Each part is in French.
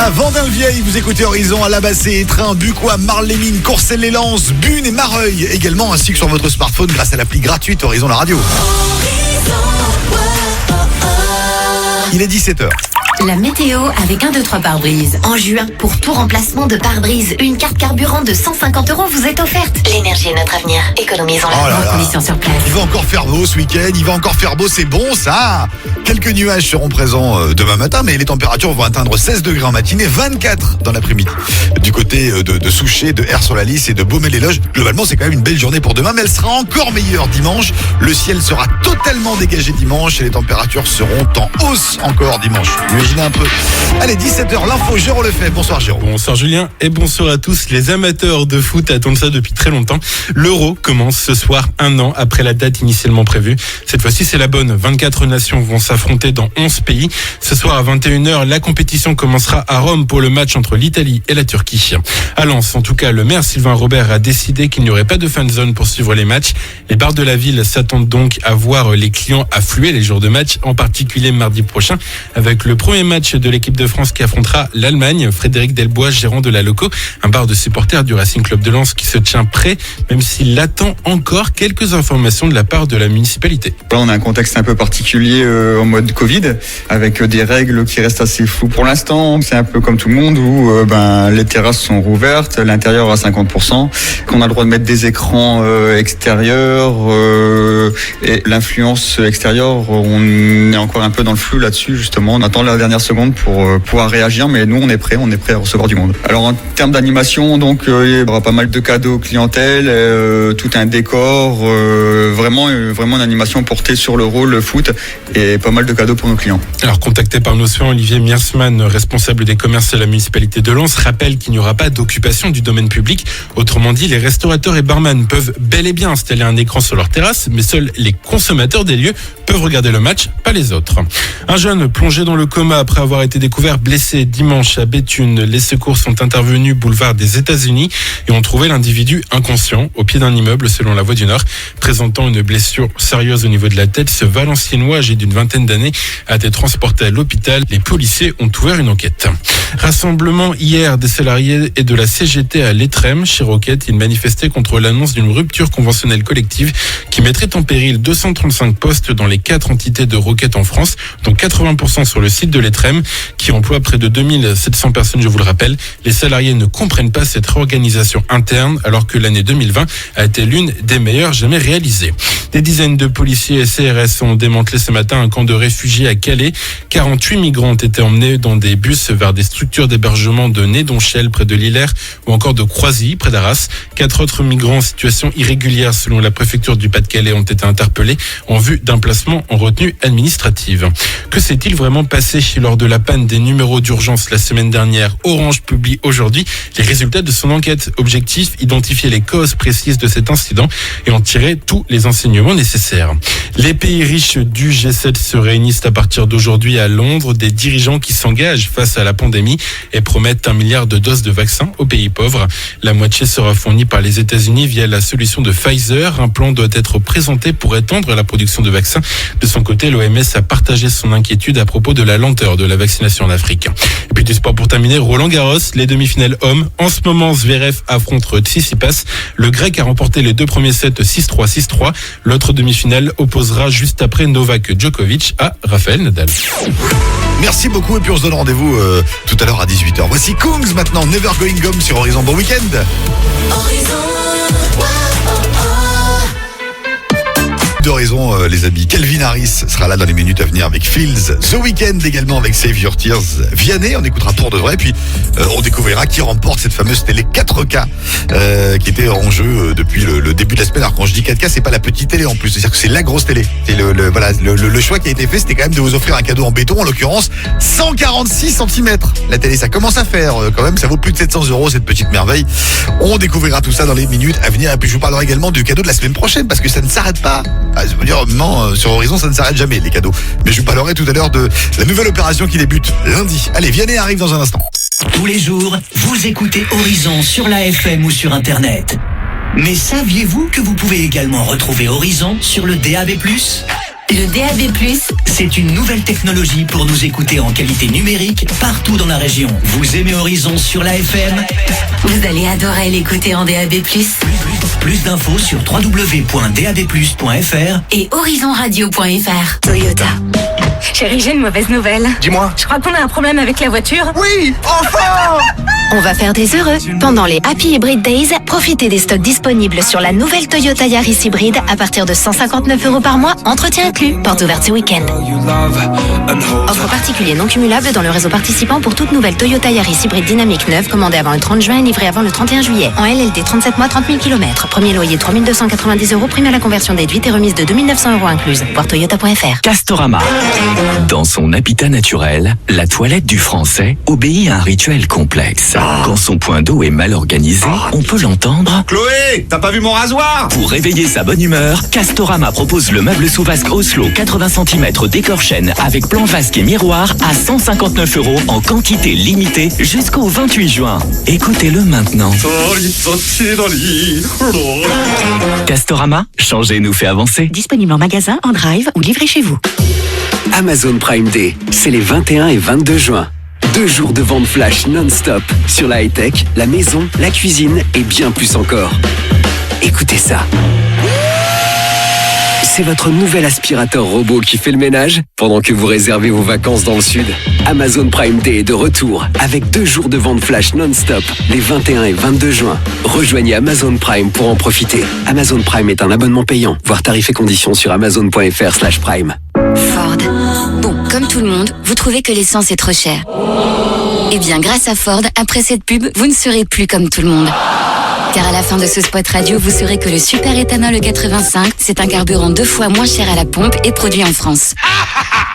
À Vendin-le-Vieil, vous écoutez Horizon, à Labassé, Train, Bucois, Marles-les-Mines, Courcelles-les-Lances, Bune et Mareuil également, ainsi que sur votre smartphone grâce à l'appli gratuite Horizon la radio. Il est 17h. La météo avec 1, 2, 3 pare-brise. En juin, pour tout remplacement de pare-brise, une carte carburant de 150 € vous est offerte. L'énergie est notre avenir. Économisons-la. Conditions sur place. Il va encore faire beau ce week-end, il va encore faire beau, c'est bon ça. Quelques nuages seront présents demain matin, mais les températures vont atteindre 16 degrés en matinée, 24 dans l'après-midi. Du côté de Souchet, de Hers-sur-la-Lys et de Baume-les-Loges, globalement c'est quand même une belle journée pour demain, mais elle sera encore meilleure dimanche. Le ciel sera totalement dégagé dimanche et les températures seront en hausse encore dimanche. Imaginez un peu. Allez, 17h, l'info, Jérôme Lefebvre. Bonsoir Jérôme. Bonsoir Julien et bonsoir à tous. Les amateurs de foot attendent ça depuis très longtemps. L'Euro commence ce soir, 1 an après la date initialement prévue. Cette fois-ci, c'est la bonne. 24 nations vont s'affronter dans 11 pays. Ce soir à 21h, la compétition commencera à Rome pour le match entre l'Italie et la Turquie. À Lens, en tout cas, le maire Sylvain Robert a décidé qu'il n'y aurait pas de fan zone pour suivre les matchs. Les bars de la ville s'attendent donc à voir les clients affluer les jours de match, en particulier mardi prochain, avec le premier match de l'équipe de France qui affrontera l'Allemagne. Frédéric Delbois, gérant de la Loco, un bar de supporters du Racing Club de Lens qui se tient prêt, même s'il attend encore quelques informations de la part de la municipalité. Là, on a un contexte un peu particulier en mode Covid, avec des règles qui restent assez floues pour l'instant. C'est un peu comme tout le monde où les terrasses sont rouvertes, l'intérieur à 50%, qu'on a le droit de mettre des écrans extérieurs et l'influence extérieure, on est encore un peu dans le flou là-dessus justement. On attend la dernière seconde pour pouvoir réagir, mais nous on est prêt à recevoir du monde. Alors en termes d'animation, donc il y aura pas mal de cadeaux clientèle, tout un décor, vraiment une animation portée sur le rôle foot et pas mal de cadeaux pour nos clients. Alors contacté par nos soins, Olivier Miersman, responsable des commerces à la municipalité de Lens, rappelle qu'il n'y aura pas d'occupation du domaine public. Autrement dit, les restaurateurs et barman peuvent bel et bien installer un écran sur leur terrasse, mais seuls les consommateurs des lieux peuvent regarder le match, pas les autres. Un jeune plongé dans le coma après avoir été découvert blessé dimanche à Béthune. Les secours sont intervenus boulevard des États-Unis et ont trouvé l'individu inconscient au pied d'un immeuble selon la Voix du Nord. Présentant une blessure sérieuse au niveau de la tête, ce Valenciennois âgé d'une vingtaine d'années a été transporté à l'hôpital. Les policiers ont ouvert une enquête. Rassemblement hier des salariés et de la CGT à l'Étrem. Chez Roquette, ils manifestaient contre l'annonce d'une rupture conventionnelle collective qui mettrait en péril 235 postes dans les 4 entités de Roquette en France, dont 80% sur le site de l'Étrem, qui emploie près de 2700 personnes, je vous le rappelle. Les salariés ne comprennent pas cette réorganisation interne, alors que l'année 2020 a été l'une des meilleures jamais réalisées. Des dizaines de policiers et CRS ont démantelé ce matin un camp de réfugiés à Calais. 48 migrants ont été emmenés dans des bus vers des structures d'hébergement de Nédonchel près de Lillers ou encore de Croisy près d'Arras. 4 autres migrants en situation irrégulière selon la préfecture du Pas-de-Calais ont été interpellés en vue d'un placement en retenue administrative. Que s'est-il vraiment passé lors de la panne des numéros d'urgence la semaine dernière? Orange publie aujourd'hui les résultats de son enquête. Objectif, identifier les causes précises de cet incident et en tirer tous les enseignements nécessaires. Les pays riches du G7 se réunissent à partir d'aujourd'hui à Londres. Des dirigeants qui s'engagent face à la pandémie et promettent 1 milliard de doses de vaccins aux pays pauvres. La moitié sera fournie par les États-Unis via la solution de Pfizer. Un plan doit être présenté pour étendre la production de vaccins. De son côté, l'OMS a partagé son inquiétude à propos de la lenteur de la vaccination en Afrique. Et puis du sport pour terminer, Roland Garros, les demi-finales hommes. En ce moment, Zverev affronte Tsitsipas. Le Grec a remporté les 2 premiers sets 6-3, 6-3. L'autre demi-finale opposera juste après Novak Djokovic à Rafael Nadal. Merci beaucoup et puis on se donne rendez-vous tout à l'heure à 18h. Voici Kungs maintenant, Never Going Home sur Horizon. Bon week-end. D'Horizon, les amis. Kelvin Harris sera là dans les minutes à venir avec Fields. The Weeknd également avec Save Your Tears. Vianney, on écoutera pour de vrai. Puis on découvrira qui remporte cette fameuse télé 4K qui était en jeu depuis le début de la semaine. Alors quand je dis 4K, c'est pas la petite télé en plus. C'est-à-dire que c'est la grosse télé. C'est le choix qui a été fait, c'était quand même de vous offrir un cadeau en béton, en l'occurrence 146 cm. La télé, ça commence à faire quand même. Ça vaut plus de 700 € cette petite merveille. On découvrira tout ça dans les minutes à venir. Et puis je vous parlerai également du cadeau de la semaine prochaine parce que ça ne s'arrête pas. Je veux dire, non, sur Horizon, ça ne s'arrête jamais, les cadeaux. Mais je vous parlerai tout à l'heure de la nouvelle opération qui débute lundi. Allez, Vianney arrive dans un instant. Tous les jours, vous écoutez Horizon sur la FM ou sur Internet. Mais saviez-vous que vous pouvez également retrouver Horizon sur le DAB+? Le DAB+, C'est une nouvelle technologie pour nous écouter en qualité numérique partout dans la région. Vous aimez Horizon sur la FM? vous allez adorer l'écouter en DAB+. Plus d'infos sur www.dabplus.fr Et horizonradio.fr. Toyota. Chérie, j'ai une mauvaise nouvelle. Dis-moi. Je crois qu'on a un problème avec la voiture. Oui, enfin! On va faire des heureux. Pendant les Happy Hybrid Days, profitez des stocks disponibles sur la nouvelle Toyota Yaris hybride à partir de 159 € par mois, entretien inclus. Porte ouverte ce week-end. Offre particulier non cumulable dans le réseau participant pour toute nouvelle Toyota Yaris hybride dynamique neuve commandée avant le 30 juin et livrée avant le 31 juillet. En LLD 37 mois, 30 000 km. Premier loyer 3 290 €, prime à la conversion déduite et remise de 2 900 € incluse. Voir toyota.fr. Castorama. Dans son habitat naturel, la toilette du Français obéit à un rituel complexe. Quand son point d'eau est mal organisé, on peut l'entendre. Chloé, t'as pas vu mon rasoir? Pour réveiller sa bonne humeur, Castorama propose le meuble sous vasque Oslo 80 cm décor chêne avec plan vasque et miroir à 159 € en quantité limitée jusqu'au 28 juin. Écoutez-le maintenant. Castorama, changer nous fait avancer. Disponible en magasin, en drive ou livré chez vous. Amazon Prime Day, c'est les 21 et 22 juin. 2 jours de vente flash non-stop sur la high-tech, la maison, la cuisine et bien plus encore. Écoutez ça. C'est votre nouvel aspirateur robot qui fait le ménage pendant que vous réservez vos vacances dans le sud. Amazon Prime Day est de retour avec 2 jours de vente flash non-stop les 21 et 22 juin. Rejoignez Amazon Prime pour en profiter. Amazon Prime est un abonnement payant. Voir tarifs et conditions sur amazon.fr/prime. Ford. Bon, comme tout le monde, vous trouvez que l'essence est trop chère. Eh bien, grâce à Ford, après cette pub, vous ne serez plus comme tout le monde. Car à la fin de ce spot radio, vous saurez que le super éthanol 85, c'est un carburant 2 fois moins cher à la pompe et produit en France.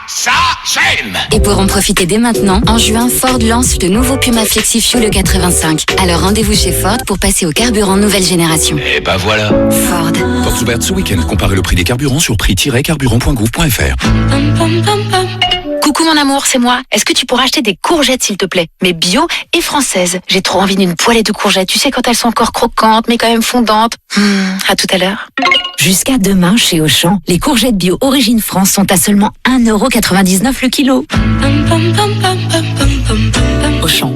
Ça, j'aime! Et pour en profiter dès maintenant, en juin, Ford lance le nouveau Puma Flexi Fuel 85. Alors rendez-vous chez Ford pour passer au carburant nouvelle génération. Et bah voilà. Ford. Porte ouverte ce week-end. Comparez le prix des carburants sur prix-carburant.gouv.fr. Coucou mon amour, c'est moi. Est-ce que tu pourras acheter des courgettes s'il te plaît? Mais bio et françaises. J'ai trop envie d'une poêlée de courgettes. Tu sais quand elles sont encore croquantes mais quand même fondantes. À tout à l'heure. Jusqu'à demain chez Auchan, les courgettes bio Origine France sont à seulement 1,99 € le kilo. Auchan.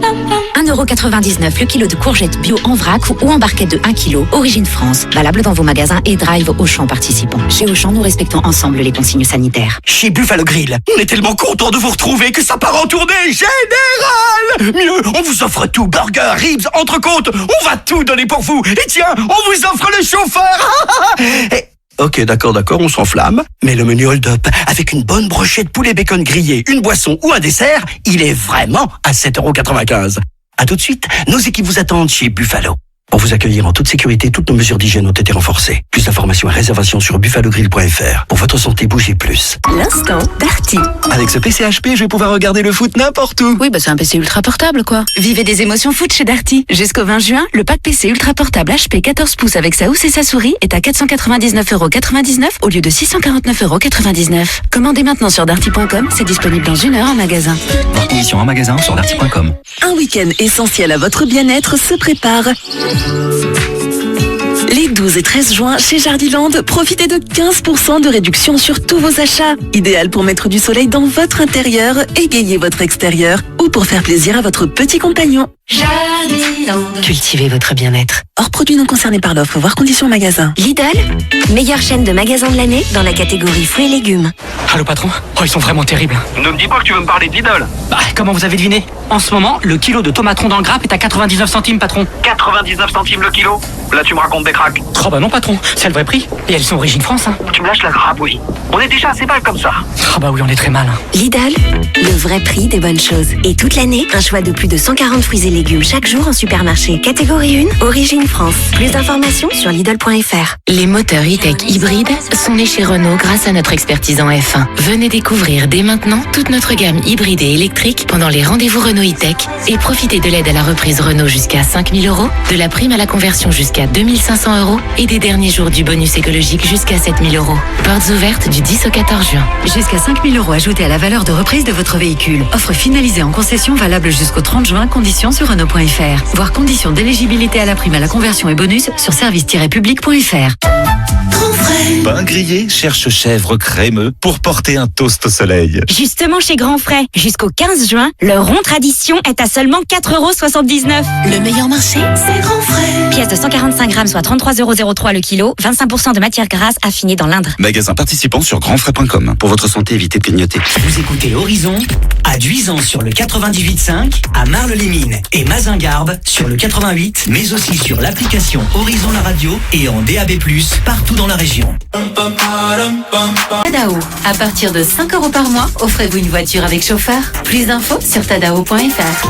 1,99 € le kilo de courgettes bio en vrac ou en barquette de 1 kg. Origine France. Valable dans vos magasins et drive Auchan participants. Chez Auchan, nous respectons ensemble les consignes sanitaires. Chez Buffalo Grill, on est tellement content de vous retrouver que ça part en tournée générale. Mieux, on vous offre tout, burger, ribs, entrecôte, on va tout donner pour vous. Et tiens, on vous offre le chauffeur. Ok, d'accord, on s'enflamme. Mais le menu hold-up, avec une bonne brochette poulet bacon grillé, une boisson ou un dessert, il est vraiment à 7,95 €. À tout de suite, nos équipes vous attendent chez Buffalo. Pour vous accueillir en toute sécurité, toutes nos mesures d'hygiène ont été renforcées. Plus d'informations et réservations sur buffalogrill.fr. Pour votre santé, bougez plus. L'instant Darty. Avec ce PC HP, je vais pouvoir regarder le foot n'importe où. Oui, c'est un PC ultra portable, quoi. Vivez des émotions foot chez Darty. Jusqu'au 20 juin, le pack PC ultra portable HP 14 pouces avec sa housse et sa souris est à 499,99 € au lieu de 649,99 €. Commandez maintenant sur darty.com, c'est disponible dans 1 heure en magasin. Voir conditions en magasin sur darty.com. Un week-end essentiel à votre bien-être se prépare. Les 12 et 13 juin, chez Jardiland, profitez de 15% de réduction sur tous vos achats. Idéal pour mettre du soleil dans votre intérieur, égayer votre extérieur ou pour faire plaisir à votre petit compagnon. Jardiland. Cultivez votre bien-être. Hors produits non concernés par l'offre, voir conditions en magasin. Lidl, meilleure chaîne de magasins de l'année dans la catégorie fruits et légumes. Allô patron? Oh, ils sont vraiment terribles. Ne me dis pas que tu veux me parler d'Idol. Bah, comment vous avez deviné? En ce moment, le kilo de tomateron dans le grappe est à 99 centimes, patron. 99 centimes le kilo? Là, tu me racontes des cracks. Oh bah non, patron, c'est le vrai prix. Et elles sont Origine France, hein. Tu me lâches la grappe, oui. On est déjà assez mal comme ça. Oh bah oui, on est très mal. Hein. Lidl, le vrai prix des bonnes choses. Et toute l'année, un choix de plus de 140 fruits et légumes chaque jour en supermarché. Catégorie 1, Origine France. Plus d'informations sur Lidl.fr. Les moteurs e-tech hybrides sont nés chez Renault grâce à notre expertise en F1. Venez découvrir dès maintenant toute notre gamme hybride et électrique pendant les rendez-vous Renault e-tech et profitez de l'aide à la reprise Renault jusqu'à 5 000 €, de la prime à la conversion jusqu'à 2 500 € et des derniers jours du bonus écologique jusqu'à 7 000 €. Portes ouvertes du 10 au 14 juin. Jusqu'à 5 000 € ajoutés à la valeur de reprise de votre véhicule. Offre finalisée en concession valable jusqu'au 30 juin. Conditions sur Renault.fr. Voir conditions d'éligibilité à la prime à la conversion et bonus sur service-public.fr. Grand frère. Frais. Pain grillé cherche chèvre crémeux pour porter un toast au soleil. Justement chez Grand Frais, jusqu'au 15 juin, le rond tradition est à seulement 4,79 €. Le meilleur marché, c'est Grand Frais. Pièce de 145 grammes, soit 33,03 € le kilo, 25% de matière grasse affinée dans l'Indre. Magasin participant sur grandfrais.com. Pour votre santé, évitez de clignoter. Vous écoutez Horizon à Duisan sur le 98.5, à Marle-les-Mines et Mazingarbe sur le 88, mais aussi sur l'application Horizon la radio et en DAB+, partout dans la région. Tadao. À partir de 5 € par mois, offrez-vous une voiture avec chauffeur. Plus d'infos sur tadao.fr.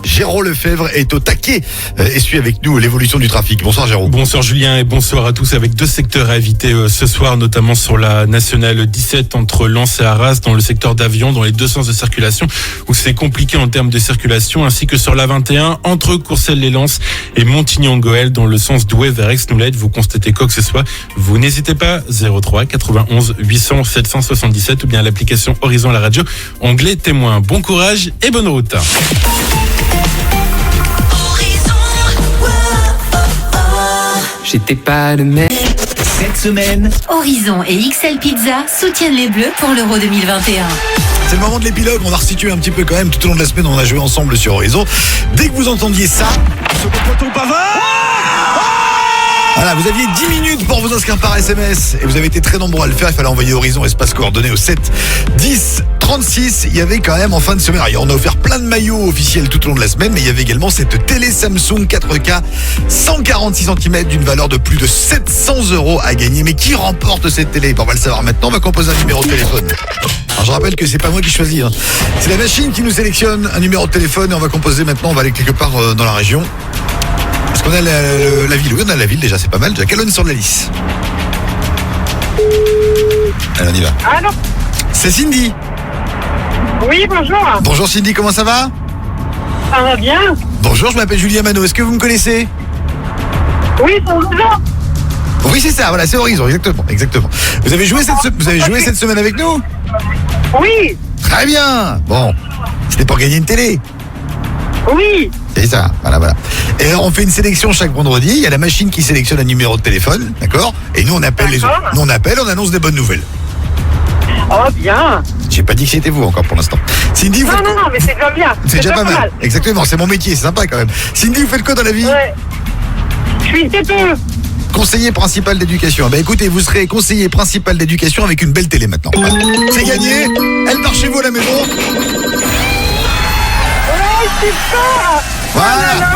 Géraud Lefebvre est au taquet et suit avec nous l'évolution du trafic. Bonsoir Géraud. Bonsoir Julien et bonsoir à tous, avec deux secteurs à éviter ce soir, notamment sur la nationale 17 entre Lens et Arras, dans le secteur d'Avion, dans les deux sens de circulation où c'est compliqué en termes de circulation, ainsi que sur la 21 entre Courcelles-les-Lances et Montigny-en-Goël dans le sens d'Ouai vers Aix-Noulette. Vous constatez quoi que ce soit, vous n'hésitez pas, 03 91 800 777 ou bien l'application Horizon la radio, onglet témoin. Bon courage et bonne route. J'étais pas le mec. Cette semaine, Horizon et XL Pizza soutiennent les Bleus pour l'Euro 2021. C'est le moment de l'épilogue, on va resituer un petit peu quand même. Tout au long de la semaine, on a joué ensemble sur Horizon. Dès que vous entendiez ça, voilà, vous aviez 10 minutes pour vous inscrire par SMS et vous avez été très nombreux à le faire. Il fallait envoyer Horizon espace coordonnées au 7 10 36. Il y avait quand même en fin de semaine, alors, on a offert plein de maillots officiels tout au long de la semaine, mais il y avait également cette télé Samsung 4K 146 cm d'une valeur de plus de 700 € à gagner. Mais qui remporte cette télé? On va le savoir maintenant, on va composer un numéro de téléphone. Alors je rappelle que c'est pas moi qui choisis, hein. C'est la machine qui nous sélectionne un numéro de téléphone et on va composer maintenant, on va aller quelque part dans la région. Parce qu'on a la ville, oui on a la ville déjà, c'est pas mal, déjà Calonne-sur-la-Lys. Allez on y va. Allô? C'est Cindy. Oui, bonjour. Bonjour Cindy, comment ça va? Ça va bien? Bonjour, je m'appelle Julien Mano, est-ce que vous me connaissez? Oui, c'est Horizon. Oui c'est ça, voilà, c'est Horizon, exactement. Vous avez joué cette semaine avec nous? Oui. Très bien. Bon, c'était pour gagner une télé. Oui. C'est ça, voilà. Et alors, on fait une sélection chaque vendredi. Il y a la machine qui sélectionne un numéro de téléphone, d'accord? Et nous, on appelle les autres. Nous, on appelle, on annonce des bonnes nouvelles. Oh, bien. J'ai pas dit que c'était vous encore pour l'instant. Cindy, vous... Non, mais c'est déjà bien. C'est déjà pas mal. Exactement, c'est mon métier, c'est sympa quand même. Cindy, vous faites quoi dans la vie? Ouais. Je suis CPE. Conseiller principal d'éducation. Bah écoutez, vous serez conseiller principal d'éducation avec une belle télé maintenant. C'est gagné. Elle part chez vous à la maison. Super. Voilà.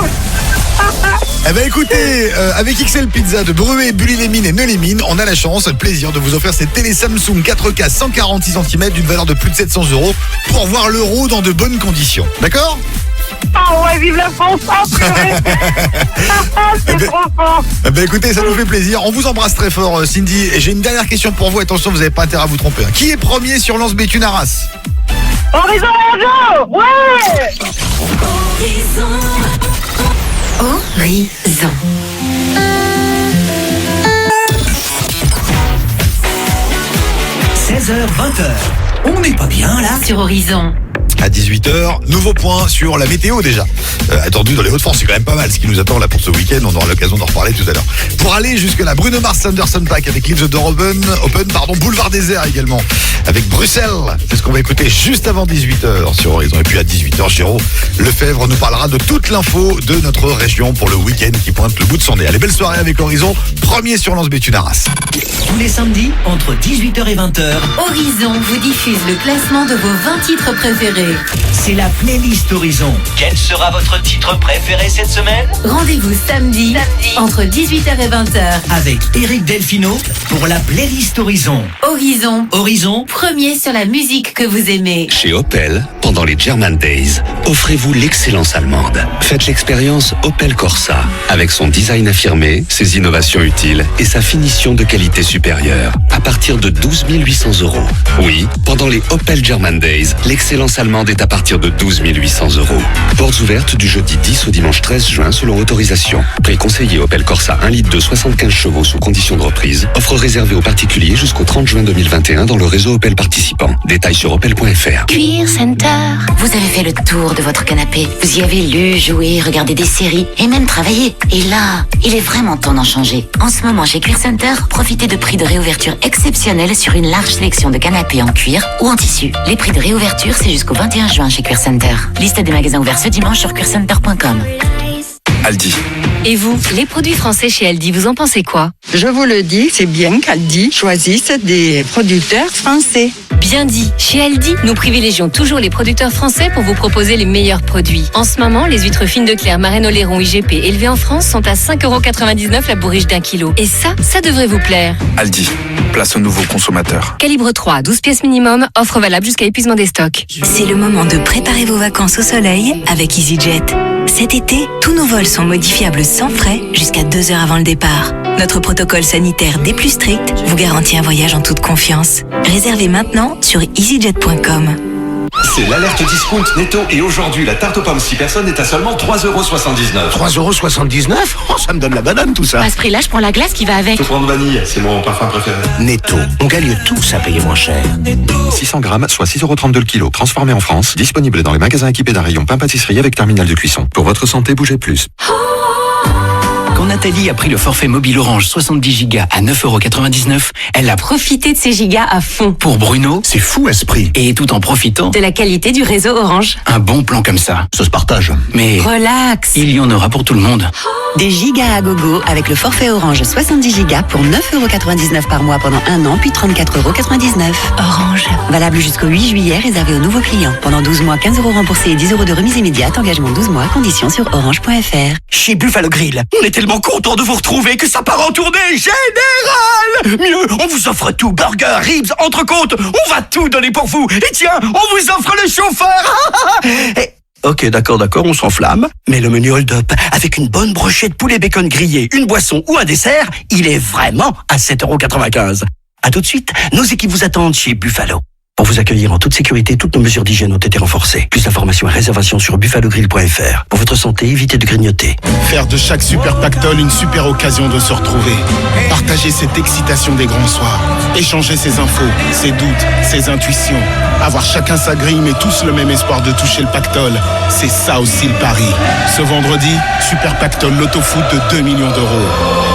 Eh ben écoutez, avec XL Pizza de Bruet, Bully-les-Mines et Neu-les-Mines, on a la chance, le plaisir de vous offrir cette télé Samsung 4K 146 cm d'une valeur de plus de 700 € pour voir l'Euro dans de bonnes conditions. D'accord? Oh ouais, vive la France. C'est trop fort. Eh ben écoutez, ça nous fait plaisir. On vous embrasse très fort Cindy. Et j'ai une dernière question pour vous. Attention, vous n'avez pas intérêt à vous tromper. Qui est premier sur Lens Béthune Arras? Horizon Radio. Ouais. Horizon. 16h-20h. On n'est pas bien là? Sur Horizon. À 18h, nouveau point sur la météo déjà. Attendu dans les Hauts-de-France, c'est quand même pas mal ce qui nous attend là pour ce week-end. On aura l'occasion d'en reparler tout à l'heure. Pour aller jusque là, Bruno Mars Anderson Paak avec Leaves the Door Open, Boulevard Désert également avec Bruxelles. C'est ce qu'on va écouter juste avant 18h sur Horizon. Et puis à 18h, Géraud Lefebvre nous parlera de toute l'info de notre région pour le week-end qui pointe le bout de son nez. Allez, belle soirée avec Horizon, premier sur Lens Béthune Arras. Tous les samedis, entre 18h et 20h, Horizon vous diffuse le classement de vos 20 titres préférés. c'est la playlist Horizon. Quel sera votre titre préféré cette semaine? Rendez-vous samedi entre 18h et 20h. Avec Eric Delfino pour la playlist Horizon. Horizon, premier sur la musique que vous aimez. Chez Opel, pendant les German Days, offrez-vous l'excellence allemande. Faites l'expérience Opel Corsa, avec son design affirmé, ses innovations utiles et sa finition de qualité supérieure, à partir de 12 800 €. Oui, pendant les Opel German Days, l'excellence allemande est à partir de 12 800 €. Portes ouvertes du jeudi 10 au dimanche 13 juin selon autorisation. Prix conseillé Opel Corsa 1 litre de 75 chevaux sous condition de reprise. Offre réservée aux particuliers jusqu'au 30 juin 2021 dans le réseau Opel participant. Détails sur opel.fr. Cuir Center, Vous avez fait le tour de votre canapé. Vous y avez lu, joué, regardé des séries et même travaillé. Et là, il est vraiment temps d'en changer. En ce moment, chez Cuir Center, profitez de prix de réouverture exceptionnels sur une large sélection de canapés en cuir ou en tissu. Les prix de réouverture, c'est jusqu'au 21 juin chez Cuir Center. Liste des magasins ouverts ce dimanche sur cuircenter.com. Aldi. Et vous, les produits français chez Aldi, vous en pensez quoi? Je vous le dis, c'est bien qu'Aldi choisisse des producteurs français. Bien dit. Chez Aldi, nous privilégions toujours les producteurs français pour vous proposer les meilleurs produits. En ce moment, les huîtres fines de Claire, Marraine Oléron, IGP, élevées en France, sont à 5,99 € la bourriche d'1 kilo. Et ça devrait vous plaire. Aldi. Place aux nouveaux consommateurs. Calibre 3, 12 pièces minimum, offre valable jusqu'à épuisement des stocks. C'est le moment de préparer vos vacances au soleil avec EasyJet. Cet été, tous nos vols sont modifiables sans frais jusqu'à 2 heures avant le départ. Notre protocole sanitaire des plus stricts vous garantit un voyage en toute confiance. Réservez maintenant sur easyjet.com. C'est l'alerte discount Netto et aujourd'hui la tarte aux pommes 6 personnes est à seulement 3,79 €. 3,79 €? Oh, ça me donne la banane tout ça. À ce prix-là, je prends la glace qui va avec. Je peux prendre vanille, c'est mon parfum préféré. Netto, on gagne tous à payer moins cher. 600 grammes, soit 6,32 € le kilo. Transformé en France, disponible dans les magasins équipés d'un rayon pain pâtisserie avec terminal de cuisson. Pour votre santé, bougez plus. Quand Nathalie a pris le forfait mobile Orange 70 Go à 9,99 €, elle a Profitez de ces gigas à fond. pour Bruno, c'est fou à ce prix. Et tout en profitant, De la qualité du réseau Orange. un bon plan comme ça. Ça se partage. Mais Relax. il y en aura pour tout le monde. Des gigas à gogo avec le forfait Orange 70 Go pour 9,99 € par mois pendant 1 an, puis 34,99 €. Orange. Valable jusqu'au 8 juillet, réservé aux nouveaux clients. Pendant 12 mois, 15 € remboursés et 10 € de remise immédiate. Engagement 12 mois, conditions sur orange.fr. Chez Buffalo Grill, on est tellement content de vous retrouver que ça part en tournée générale. Mieux, on vous offre tout, burger, ribs, entrecôte, on va tout donner pour vous. Et tiens, on vous offre le chauffeur. Ok, d'accord, on s'enflamme. Mais le menu hold-up, avec une bonne brochette poulet bacon grillé, une boisson ou un dessert, il est vraiment à 7,95 €. À tout de suite, nos équipes vous attendent chez Buffalo. Pour vous accueillir en toute sécurité, toutes nos mesures d'hygiène ont été renforcées. Plus d'informations et réservations sur buffalogrill.fr. Pour votre santé, évitez de grignoter. Faire de chaque super pactole une super occasion de se retrouver. Partager cette excitation des grands soirs. Échanger ses infos, ses doutes, ses intuitions. Avoir chacun sa grille mais tous le même espoir de toucher le pactole. C'est ça aussi le pari. Ce vendredi, super pactole loto-foot de 2 millions €.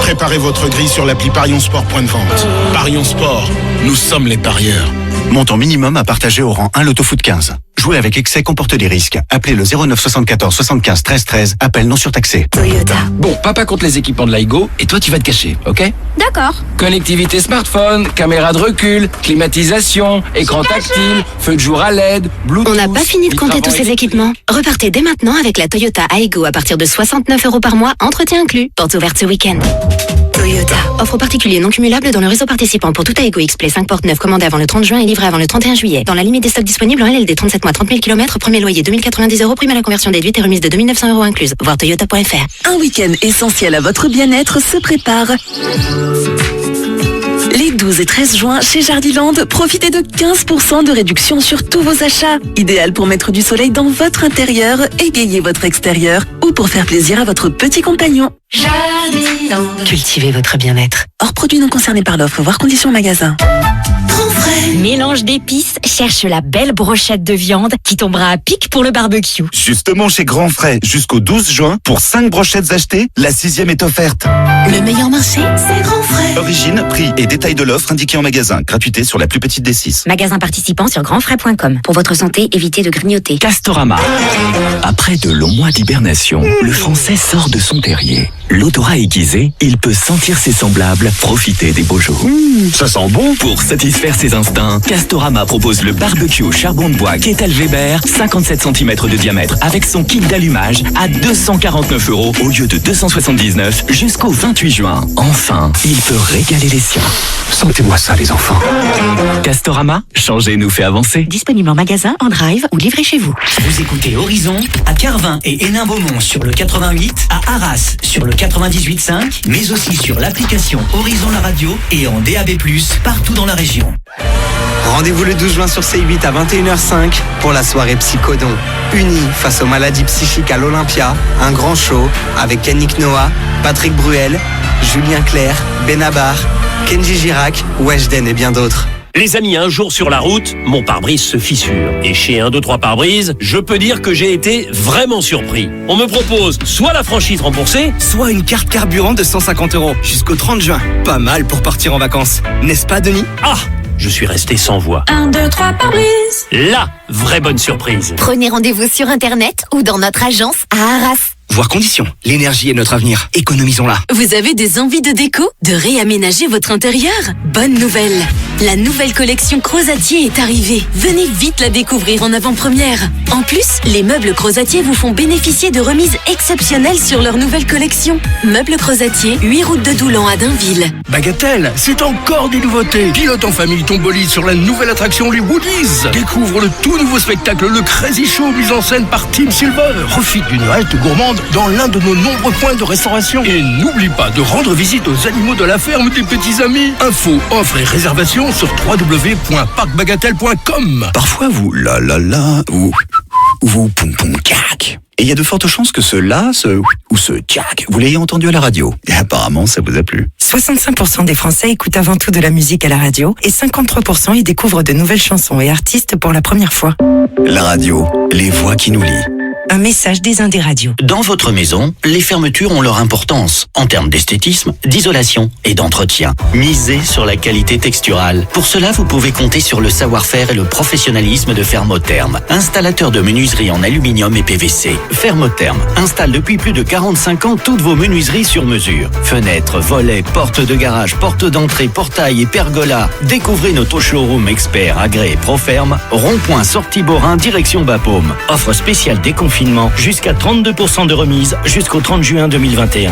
Préparez votre grille sur l'appli Parions Sport point de vente. Parions Sport, nous sommes les parieurs. Montant minimum à partager au rang 1 Loto-Foot 15. Jouer avec excès comporte des risques. Appelez le 09 74 75 13 13. Appel non surtaxé. Toyota. Bon, papa compte les équipements de L'iGo et toi tu vas te cacher, ok? D'accord. Connectivité smartphone, caméra de recul, climatisation, écran tactile, feu de jour à LED, Bluetooth... On n'a pas fini de compter tous ces équipements. Repartez dès maintenant avec la Toyota Aygo à partir de 69 € par mois, entretien inclus. Porte ouverte ce week-end. Toyota. Offre aux particuliers non cumulables dans le réseau participant pour tout Aygo X-Play 5 porte 9 commandé avant le 30 juin et livré avant le 31 juillet. Dans la limite des stocks disponibles en LLD 37 mois 30 000 km, premier loyer 2090 €, prime à la conversion déduite et remise de 2900 € incluse. Voir toyota.fr. Un week-end essentiel à votre bien-être se prépare. Les 12 et 13 juin, chez Jardiland, profitez de 15% de réduction sur tous vos achats. Idéal pour mettre du soleil dans votre intérieur, égayer votre extérieur ou pour faire plaisir à votre petit compagnon. Jardiland. Cultivez votre bien-être. Hors produits non concernés par l'offre, voire conditions magasin. Mélange d'épices, cherche la belle brochette de viande qui tombera à pic pour le barbecue. Justement chez Grand Frais, jusqu'au 12 juin, pour 5 brochettes achetées, la 6e est offerte. Le meilleur marché, c'est Grand Frais. Origine, prix et détails de l'offre indiqués en magasin. Gratuité sur la plus petite des 6. Magasin participant sur grandfrais.com. Pour votre santé, évitez de grignoter. Castorama. Après de longs mois d'hibernation, le Français sort de son terrier. L'odorat aiguisé, il peut sentir ses semblables, profiter des beaux jours. Ça sent bon. Pour satisfaire ses instincts, Castorama propose le barbecue au charbon de bois Ketel Weber, 57 cm de diamètre, avec son kit d'allumage à 249 € au lieu de 279 jusqu'au 28 juin. Enfin, il peut régaler les siens. Sentez-moi ça, les enfants. Castorama, changer nous fait avancer. Disponible en magasin, en drive ou livré chez vous. Vous écoutez Horizon à Carvin et Hénin-Beaumont sur le 88, à Arras sur le 98.5, mais aussi sur l'application Horizon la radio et en DAB+, partout dans la région. Rendez-vous le 12 juin sur C8 à 21h05 pour la soirée Psychodon. Unis face aux maladies psychiques à l'Olympia, un grand show avec Yannick Noah, Patrick Bruel, Julien Clerc, Benabar, Kenji Girac, Weshden et bien d'autres. Les amis, un jour sur la route, mon pare-brise se fissure. Et chez 1, 2, 3 pare-brise, je peux dire que j'ai été vraiment surpris. On me propose soit la franchise remboursée, soit une carte carburant de 150 € jusqu'au 30 juin. Pas mal pour partir en vacances. N'est-ce pas, Denis? Ah, je suis resté sans voix. 1, 2, 3 pare-brise. La vraie bonne surprise. Prenez rendez-vous sur Internet ou dans notre agence à Arras. Voir conditions. L'énergie est notre avenir. Économisons-la. Vous avez des envies de déco? De réaménager votre intérieur? Bonne nouvelle! La nouvelle collection Crozatier est arrivée. Venez vite la découvrir en avant-première. En plus, les meubles Crozatier vous font bénéficier de remises exceptionnelles sur leur nouvelle collection. Meubles Crozatier, 8 route de Doulan à Dainville. Bagatelle, c'est encore des nouveautés. Pilote en famille ton bolide sur la nouvelle attraction Les Woodies. Découvre le tout nouveau spectacle Le Crazy Show, mis en scène par Tim Silver. Profite d'une halte gourmande dans l'un de nos nombreux points de restauration. Et n'oublie pas de rendre visite aux animaux de la ferme des petits amis. Infos, offres et réservations sur www.parcbagatelle.com. Parfois vous vous poum poum cac. Et il y a de fortes chances que ce cac, vous l'ayez entendu à la radio. Et apparemment, ça vous a plu. 65% des Français écoutent avant tout de la musique à la radio et 53% y découvrent de nouvelles chansons et artistes pour la première fois. La radio, les voix qui nous lient. Un message des Indes radios. Dans votre maison, les fermetures ont leur importance en termes d'esthétisme, d'isolation et d'entretien. Misez sur la qualité texturale. Pour cela, vous pouvez compter sur le savoir-faire et le professionnalisme de Fermotherm, installateur de menuiserie en aluminium et PVC. Fermotherm installe depuis plus de 45 ans toutes vos menuiseries sur mesure. Fenêtres, volets, portes de garage, portes d'entrée, portails et pergolas. Découvrez notre showroom expert agréé Proferm, rond-point sortie Borin, direction Bapaume. Offre spéciale déconfinement jusqu'à 32% de remise jusqu'au 30 juin 2021.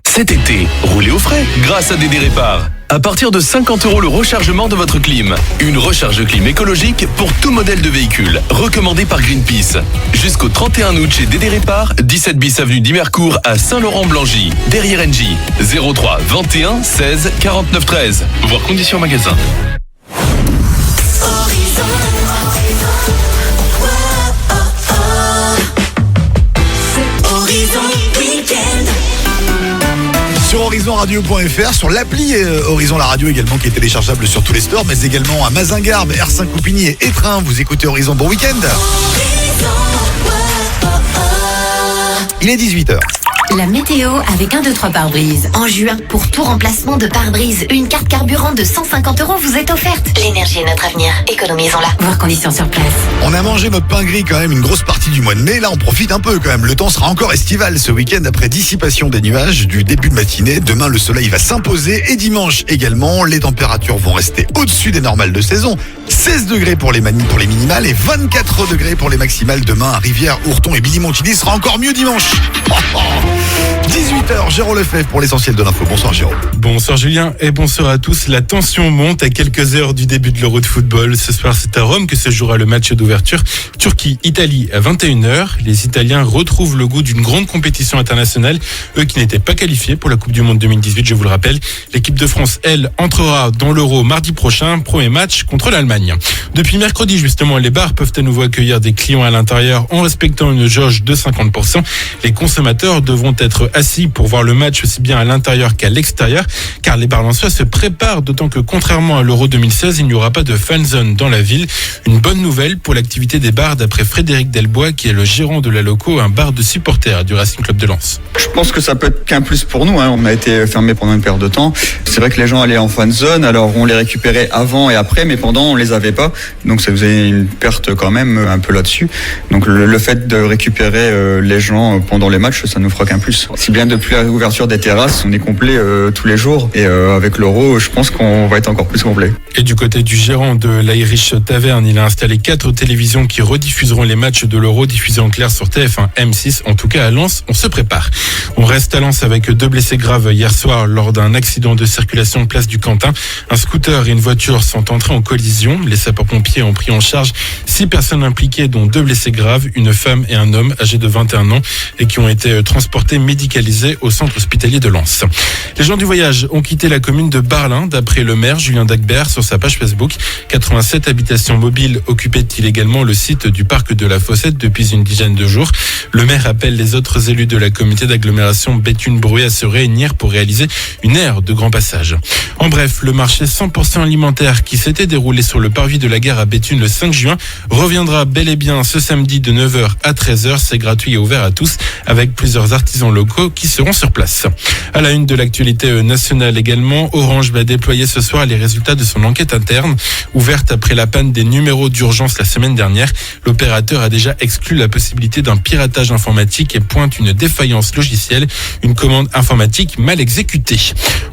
Cet été, roulez au frais grâce à DD Répar. À partir de 50 € le rechargement de votre clim. Une recharge clim écologique pour tout modèle de véhicule, recommandée par Greenpeace. Jusqu'au 31 août chez DD Répar, 17 bis avenue d'Imercourt à Saint-Laurent-Blangy. Derrière Engie, 03 21 16 49 13. Voir conditions magasin. Sur horizonradio.fr, sur l'appli Horizon la radio également qui est téléchargeable sur tous les stores, mais également à Mazingarbe, R5 Coupigny et Étreint. Vous écoutez Horizon, bon week-end. Il est 18h. La météo avec 1, 2, 3 pare-brise. En juin, pour tout remplacement de pare-brise, une carte carburant de 150 € vous est offerte. L'énergie est notre avenir. Économisons-la. Voir conditions sur place. On a mangé notre pain gris quand même une grosse partie du mois de mai. Là, on profite un peu quand même. Le temps sera encore estival ce week-end après dissipation des nuages du début de matinée. Demain, le soleil va s'imposer et dimanche également. Les températures vont rester au-dessus des normales de saison. 16 degrés pour les minimales et 24 degrés pour les maximales demain à Rivière, Ourton et Billy-Montigny. Sera encore mieux dimanche. 18h, Jérôme Lefebvre pour l'essentiel de l'info. Bonsoir Jérôme. Bonsoir Julien et bonsoir à tous. La tension monte à quelques heures du début de l'Euro de football. Ce soir, c'est à Rome que se jouera le match d'ouverture. Turquie-Italie à 21h. Les Italiens retrouvent le goût d'une grande compétition internationale. Eux qui n'étaient pas qualifiés pour la Coupe du Monde 2018, je vous le rappelle. L'équipe de France, elle, entrera dans l'Euro mardi prochain. Premier match contre l'Allemagne. Depuis mercredi, justement, les bars peuvent à nouveau accueillir des clients à l'intérieur en respectant une jauge de 50%. Les consommateurs devront être assis pour voir le match aussi bien à l'intérieur qu'à l'extérieur, car les Barlensois se préparent, d'autant que contrairement à l'Euro 2016, il n'y aura pas de fan zone dans la ville. Une bonne nouvelle pour l'activité des bars d'après Frédéric Delbois, qui est le gérant de la loco, un bar de supporters du Racing Club de Lens. Je pense que ça peut être qu'un plus pour nous. On a été fermé pendant une période de temps. C'est vrai que les gens allaient en fan zone, alors on les récupérait avant et après, mais pendant on les avait pas. Donc ça faisait une perte quand même un peu là-dessus. Donc le fait de récupérer les gens pendant les matchs, ça nous fera qu'un plus. Si bien depuis l'ouverture des terrasses, on est complet tous les jours. Et avec l'Euro, je pense qu'on va être encore plus complet. Et du côté du gérant de l'Irish Tavern, il a installé 4 télévisions qui rediffuseront les matchs de l'Euro diffusés en clair sur TF1, M6. En tout cas à Lens, on se prépare. On reste à Lens avec 2 blessés graves hier soir lors d'un accident de circulation place du Quentin. Un scooter et une voiture sont entrés en collision. Les sapeurs-pompiers ont pris en charge 6 personnes impliquées, dont 2 blessés graves, une femme et un homme âgés de 21 ans et qui ont été transportés transportés médicalisés au centre hospitalier de Lens. Les gens du voyage ont quitté la commune de Barlin, d'après le maire Julien Dagbert sur sa page Facebook. 87 habitations mobiles occupaient illégalement le site du parc de la Fossette depuis une dizaine de jours. Le maire appelle les autres élus de la communauté d'agglomération Béthune-Bruay à se réunir pour réaliser une aire de grand passage. En bref, le marché 100% alimentaire qui s'était déroulé sur le parvis de la gare à Béthune le 5 juin reviendra bel et bien ce samedi de 9h à 13h. C'est gratuit et ouvert à tous avec plusieurs artisans locaux qui seront sur place. À la une de l'actualité nationale également, Orange va déployer ce soir les résultats de son enquête interne ouverte après la panne des numéros d'urgence la semaine dernière. L'opérateur a déjà exclu la possibilité d'un piratage informatique et pointe une défaillance logicielle, une commande informatique mal exécutée.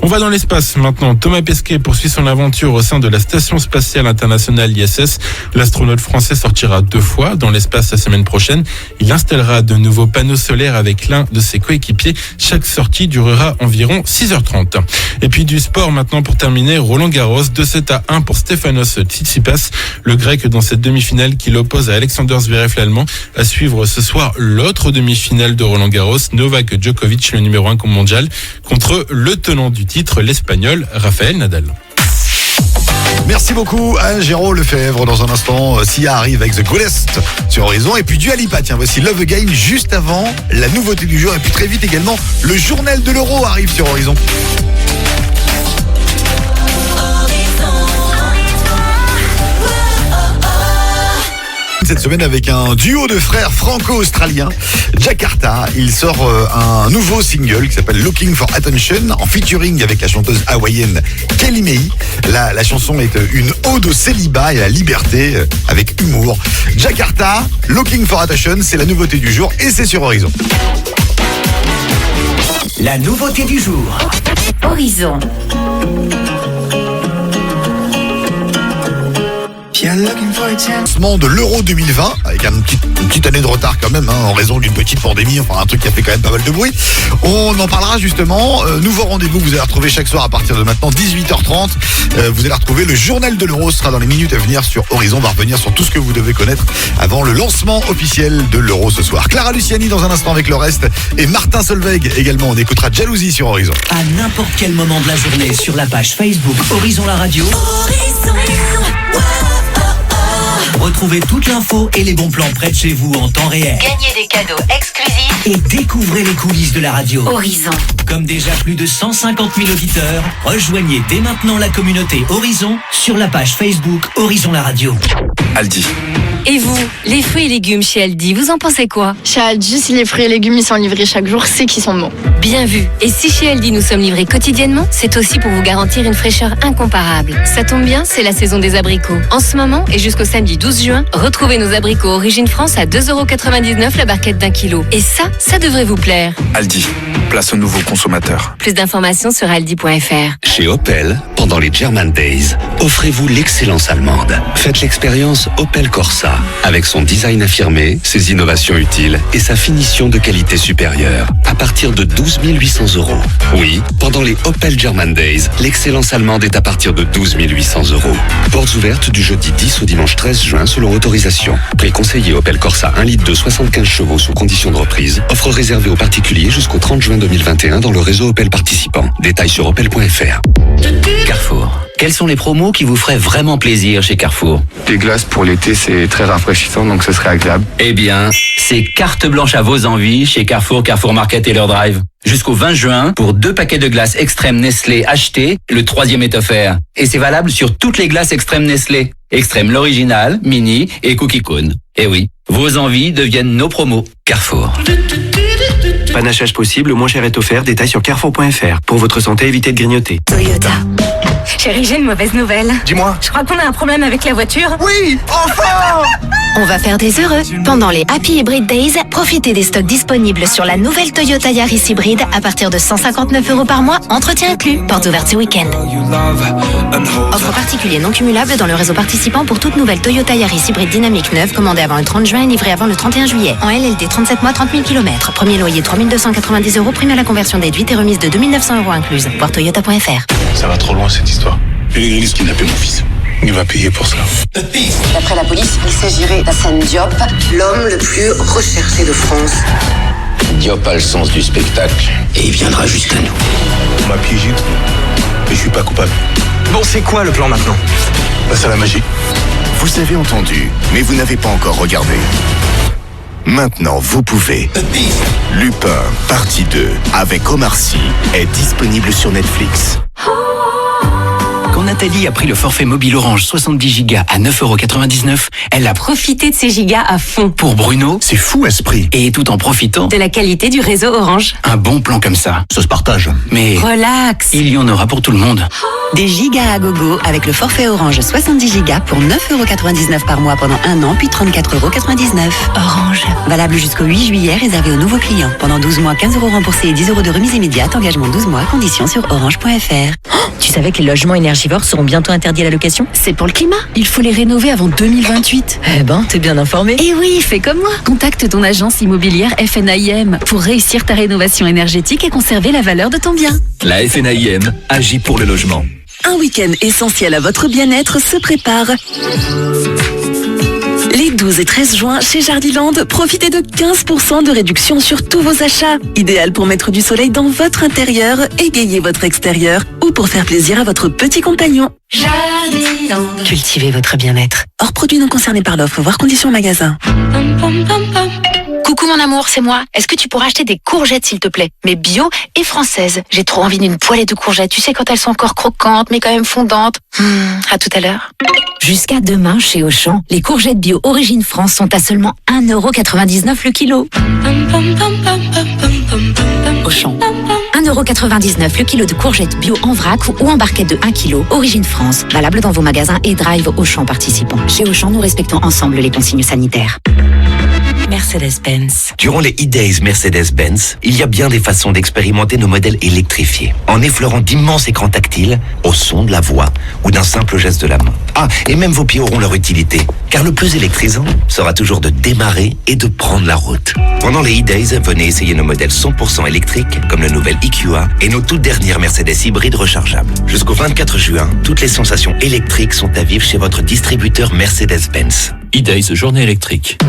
On va dans l'espace maintenant. Thomas Pesquet poursuit son aventure au sein de la Station spatiale internationale ISS. L'astronaute français sortira 2 fois dans l'espace la semaine prochaine. Il installera de nouveaux panneaux solaires avec l'un de ses coéquipiers. Chaque sortie durera environ 6h30. Et puis du sport maintenant pour terminer. Roland-Garros, 2-7-1 pour Stefanos Tsitsipas, le grec dans cette demi-finale qui l'oppose à Alexander Zverev l'allemand. À suivre ce soir l'autre demi-finale de Roland-Garros, Novak Djokovic, le numéro 1 mondial, contre le tenant du titre, l'espagnol Rafael Nadal. Merci beaucoup à Géraud Lefebvre. Dans un instant, Sia arrive avec The Greatest sur Horizon. Et puis Dua Lipa, tiens, voici Love Again juste avant la nouveauté du jour. Et puis très vite également, le journal de l'Euro arrive sur Horizon. Cette semaine avec un duo de frères franco-australiens, Jakarta. Il sort un nouveau single qui s'appelle Looking for Attention en featuring avec la chanteuse hawaïenne Kelly May. La chanson est une ode au célibat et à la liberté avec humour. Jakarta, Looking for Attention, c'est la nouveauté du jour et c'est sur Horizon. La nouveauté du jour. Horizon. Lancement de l'Euro 2020 avec une petite année de retard quand même en raison d'une petite pandémie, enfin un truc qui a fait quand même pas mal de bruit. On en parlera justement. Nouveau rendez-vous que vous allez retrouver chaque soir à partir de maintenant 18h30. Vous allez retrouver le journal de l'Euro, ce sera dans les minutes à venir sur Horizon. On va revenir sur tout ce que vous devez connaître avant le lancement officiel de l'Euro ce soir. Clara Luciani dans un instant avec le reste et Martin Solveig également. On écoutera Jalousie sur Horizon. À n'importe quel moment de la journée sur la page Facebook Horizon la radio. Horizon. Retrouvez toute l'info et les bons plans près de chez vous en temps réel. Gagnez des cadeaux exclusifs et découvrez les coulisses de la radio. Horizon. Comme déjà plus de 150 000 auditeurs, rejoignez dès maintenant la communauté Horizon sur la page Facebook Horizon la radio. Aldi. Et vous, les fruits et légumes chez Aldi, vous en pensez quoi? Chez Aldi, si les fruits et légumes ils sont livrés chaque jour, c'est qu'ils sont bons. Bien vu. Et si chez Aldi nous sommes livrés quotidiennement, c'est aussi pour vous garantir une fraîcheur incomparable. Ça tombe bien, c'est la saison des abricots. En ce moment et jusqu'au samedi 12 juin, retrouvez nos abricots Origine France à 2,99€ la barquette d'1 kilo. Et ça devrait vous plaire. Aldi, place aux nouveaux consommateurs. Plus d'informations sur aldi.fr. Chez Opel, pendant les German Days, offrez-vous l'excellence allemande. Faites l'expérience Opel Corsa. Avec son design affirmé, ses innovations utiles et sa finition de qualité supérieure. À partir de 12 800€. Oui, pendant les Opel German Days, l'excellence allemande est à partir de 12 800€. Portes ouvertes du jeudi 10 au dimanche 13 juin selon autorisation. Prix conseillé Opel Corsa 1 litre de 75 chevaux sous condition de reprise. Offre réservée aux particuliers jusqu'au 30 juin 2021 dans le réseau Opel participant. Détails sur opel.fr. Carrefour. Quelles sont les promos qui vous feraient vraiment plaisir chez Carrefour? Des glaces pour l'été, c'est très rafraîchissant, donc ce serait agréable. Eh bien, c'est carte blanche à vos envies chez Carrefour, Carrefour Market et leur drive. Jusqu'au 20 juin, pour 2 paquets de glaces extrême Nestlé achetés, le 3e est offert. Et c'est valable sur toutes les glaces extrême Nestlé. Extrême l'original, mini et cookie cone. Eh oui, vos envies deviennent nos promos. Carrefour. Panachage possible, le moins cher est offert. Détails sur carrefour.fr. Pour votre santé, évitez de grignoter. Toyota. Chérie, j'ai une mauvaise nouvelle. Dis-moi. Je crois qu'on a un problème avec la voiture. Oui, enfin! On va faire des heureux. Pendant les Happy Hybrid Days, profitez des stocks disponibles sur la nouvelle Toyota Yaris hybride à partir de 159€ par mois, entretien inclus. Porte ouverte ce week-end. Offre particulier non cumulable dans le réseau participant pour toute nouvelle Toyota Yaris hybride dynamique neuve commandée avant le 30 juin et livrée avant le 31 juillet. En LLD 37 mois, 30 000 km. Premier loyer 3 290€, prime à la conversion déduite et remise de 2 900€ incluse. Voir toyota.fr. Ça va trop loin cette histoire. J'ai kidnappé mon fils. Il va payer pour ça. D'après la police, il s'agirait d'Hassane Diop, l'homme le plus recherché de France. Diop a le sens du spectacle et il viendra jusqu'à nous. On m'a piégé, mais je suis pas coupable. Bon, c'est quoi le plan maintenant? Passe à la magie. Vous avez entendu, mais vous n'avez pas encore regardé. Maintenant, vous pouvez. Lupin, partie 2, avec Omar Sy, est disponible sur Netflix. Quand Nathalie a pris le forfait mobile Orange 70 Go à 9,99 €, elle a profité de ces gigas à fond. Pour Bruno, c'est fou à ce prix. Et tout en profitant De la qualité du réseau Orange. un bon plan comme ça. Ça se partage. Mais Relax. il y en aura pour tout le monde. Des gigas à gogo avec le forfait Orange 70 Go pour 9,99 € par mois pendant 1 an, puis 34,99 €. Orange. Valable jusqu'au 8 juillet, réservé aux nouveaux clients. Pendant 12 mois, 15 € remboursés et 10 € de remise immédiate. Engagement 12 mois, conditions sur orange.fr. Tu savais que les logements énergivores seront bientôt interdits à la location? C'est pour le climat. Il faut les rénover avant 2028. Eh ben, t'es bien informé. Et oui, fais comme moi. Contacte ton agence immobilière FNAIM pour réussir ta rénovation énergétique et conserver la valeur de ton bien. La FNAIM agit pour le logement. Un week-end essentiel à votre bien-être se prépare. Les 12 et 13 juin, chez Jardiland, profitez de 15% de réduction sur tous vos achats. Idéal pour mettre du soleil dans votre intérieur, égayer votre extérieur ou pour faire plaisir à votre petit compagnon. Jardiland. Cultivez votre bien-être. Hors produits non concernés par l'offre, voir conditions en magasin. Coucou mon amour, c'est moi. Est-ce que tu pourrais acheter des courgettes s'il te plaît? Mais bio et françaises. J'ai trop envie d'une poêlée de courgettes. Tu sais quand elles sont encore croquantes mais quand même fondantes. À tout à l'heure. Jusqu'à demain, chez Auchan, les courgettes bio Origine France sont à seulement 1,99 € le kilo. Auchan. 1,99 € le kilo de courgettes bio en vrac ou en barquette de 1 kg. Origine France. Valable dans vos magasins et drive Auchan participants. Chez Auchan, nous respectons ensemble les consignes sanitaires. Mercedes-Benz. Durant les e-Days Mercedes-Benz, il y a bien des façons d'expérimenter nos modèles électrifiés, en effleurant d'immenses écrans tactiles, au son de la voix ou d'un simple geste de la main. Ah, et même vos pieds auront leur utilité, car le plus électrisant sera toujours de démarrer et de prendre la route. Pendant les e-Days, venez essayer nos modèles 100% électriques, comme le nouvel EQA et nos toutes dernières Mercedes hybrides rechargeables. Jusqu'au 24 juin, toutes les sensations électriques sont à vivre chez votre distributeur Mercedes-Benz. e-Days, journée électrique.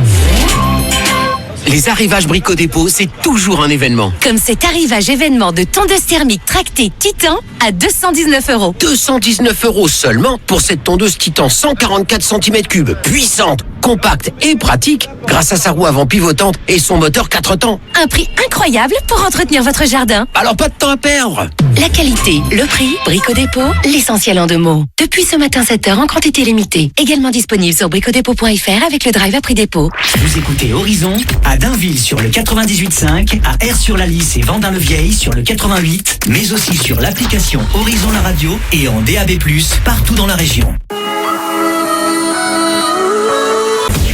Les arrivages Brico Dépôt, c'est toujours un événement. Comme cet arrivage événement de tondeuse thermique tractée Titan à 219 €. 219 € seulement pour cette tondeuse Titan 144 cm3, puissante, compacte et pratique, grâce à sa roue avant pivotante et son moteur 4 temps. Un prix incroyable pour entretenir votre jardin. Alors pas de temps à perdre. La qualité, le prix, Brico Dépôt, l'essentiel en 2 mots. Depuis ce matin 7h en quantité limitée. Également disponible sur bricodépôt.fr avec le drive à prix dépôt. Vous écoutez Horizon à Dainville sur le 98.5, à Aire-sur-la-Lys et Vendin-le-Vieil sur le 88, mais aussi sur l'application Horizon la radio et en DAB+, partout dans la région.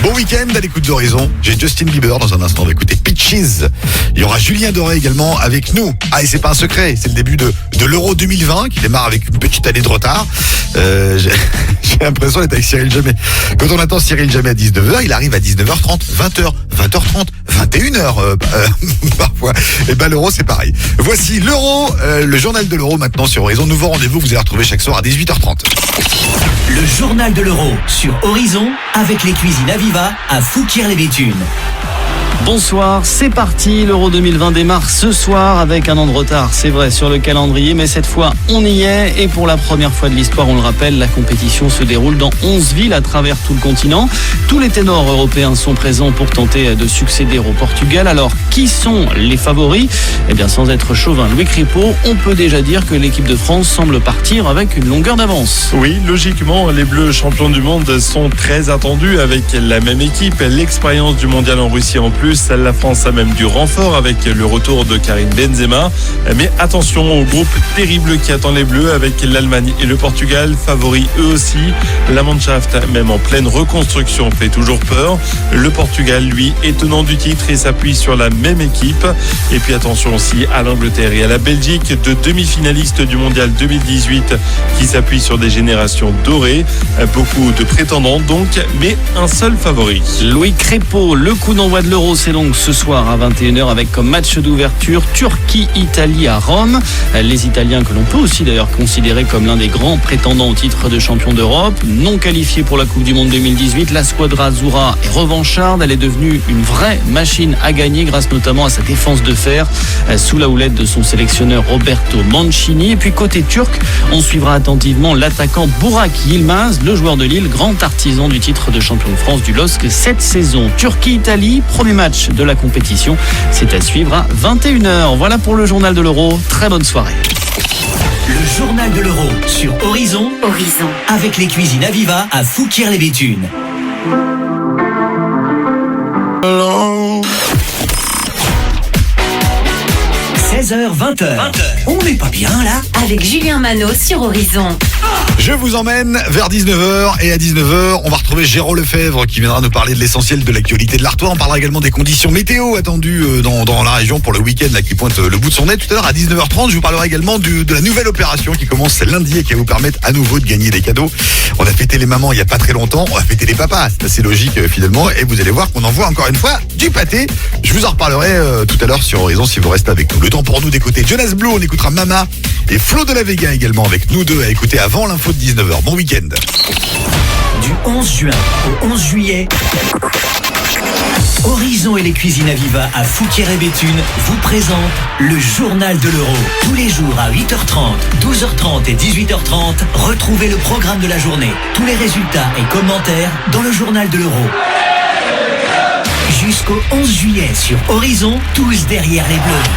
Bon week-end à l'écoute d'Horizon. J'ai Justin Bieber dans un instant. On va écouter Peaches. Il y aura Julien Doré également avec nous. Ah, et c'est pas un secret, c'est le début de l'Euro 2020 qui démarre avec une petite année de retard. J'ai l'impression d'être avec Cyril Jamais. Quand on attend Cyril Jamais à 19h, il arrive à 19h30, 20h, 20h30, 21h parfois. Et ben l'Euro c'est pareil. Voici l'Euro, le journal de l'Euro maintenant sur Horizon. Nouveau rendez-vous que vous allez retrouver chaque soir à 18h30. Le journal de l'Euro sur Horizon avec les cuisines Aviva à Fouquier-les-Béthunes. Bonsoir, c'est parti, l'Euro 2020 démarre ce soir avec un an de retard, c'est vrai, sur le calendrier, mais cette fois on y est et pour la première fois de l'histoire, on le rappelle, la compétition se déroule dans 11 villes à travers tout le continent. Tous les ténors européens sont présents pour tenter de succéder au Portugal. Alors, qui sont les favoris? Eh bien, sans être chauvin, Louis Crépeau, on peut déjà dire que l'équipe de France semble partir avec une longueur d'avance. Oui, logiquement, les Bleus champions du monde sont très attendus avec la même équipe, l'expérience du mondial en Russie en plus. La France a même du renfort avec le retour de Karim Benzema. Mais attention au groupe terrible qui attend les Bleus avec l'Allemagne et le Portugal, favoris eux aussi. La Mannschaft, même en pleine reconstruction, fait toujours peur. Le Portugal, lui, est tenant du titre et s'appuie sur la même équipe. Et puis attention aussi à l'Angleterre et à la Belgique, deux demi-finalistes du mondial 2018 qui s'appuient sur des générations dorées. Beaucoup de prétendants donc, mais un seul favori. Louis Crépeau, le coup d'envoi de l'Euro c'est donc ce soir à 21h avec comme match d'ouverture Turquie-Italie à Rome. Les Italiens que l'on peut aussi d'ailleurs considérer comme l'un des grands prétendants au titre de champion d'Europe. Non qualifiée pour la Coupe du Monde 2018, la squadra azzurra est revancharde. Elle est devenue une vraie machine à gagner grâce notamment à sa défense de fer sous la houlette de son sélectionneur Roberto Mancini. Et puis côté turc, on suivra attentivement l'attaquant Burak Yilmaz, le joueur de Lille, grand artisan du titre de champion de France du LOSC cette saison. Turquie-Italie, premier match de la compétition, c'est à suivre à 21h. Voilà pour le journal de l'Euro, très bonne soirée. Le journal de l'Euro sur Horizon. Avec les cuisines Aviva à Fouquier-les-Béthunes. 16h-20h. On n'est pas bien là? Avec Julien Manot sur Horizon. Je vous emmène vers 19h et à 19h, on va retrouver Géraud Lefebvre qui viendra nous parler de l'essentiel de l'actualité de l'Artois. On parlera également des conditions météo attendues dans la région pour le week-end là, qui pointe le bout de son nez. Tout à l'heure à 19h30, je vous parlerai également de la nouvelle opération qui commence lundi et qui va vous permettre à nouveau de gagner des cadeaux. On a fêté les mamans il n'y a pas très longtemps, on va fêter les papas, c'est assez logique finalement. Et vous allez voir qu'on envoie encore une fois du pâté. Je vous en reparlerai tout à l'heure sur Horizon si vous restez avec nous. Le temps pour nous d'écouter Jonas Blue, on écoutera Mama et Flo de la Vega également avec nous deux à écouter avant l'info de 19h. Bon week-end. Du 11 juin au 11 juillet, Horizon et les cuisines Aviva à Fouquier-et-Béthunes vous présentent le journal de l'Euro. Tous les jours à 8h30, 12h30 et 18h30, retrouvez le programme de la journée. Tous les résultats et commentaires dans le journal de l'Euro. Jusqu'au 11 juillet sur Horizon, tous derrière les Bleus.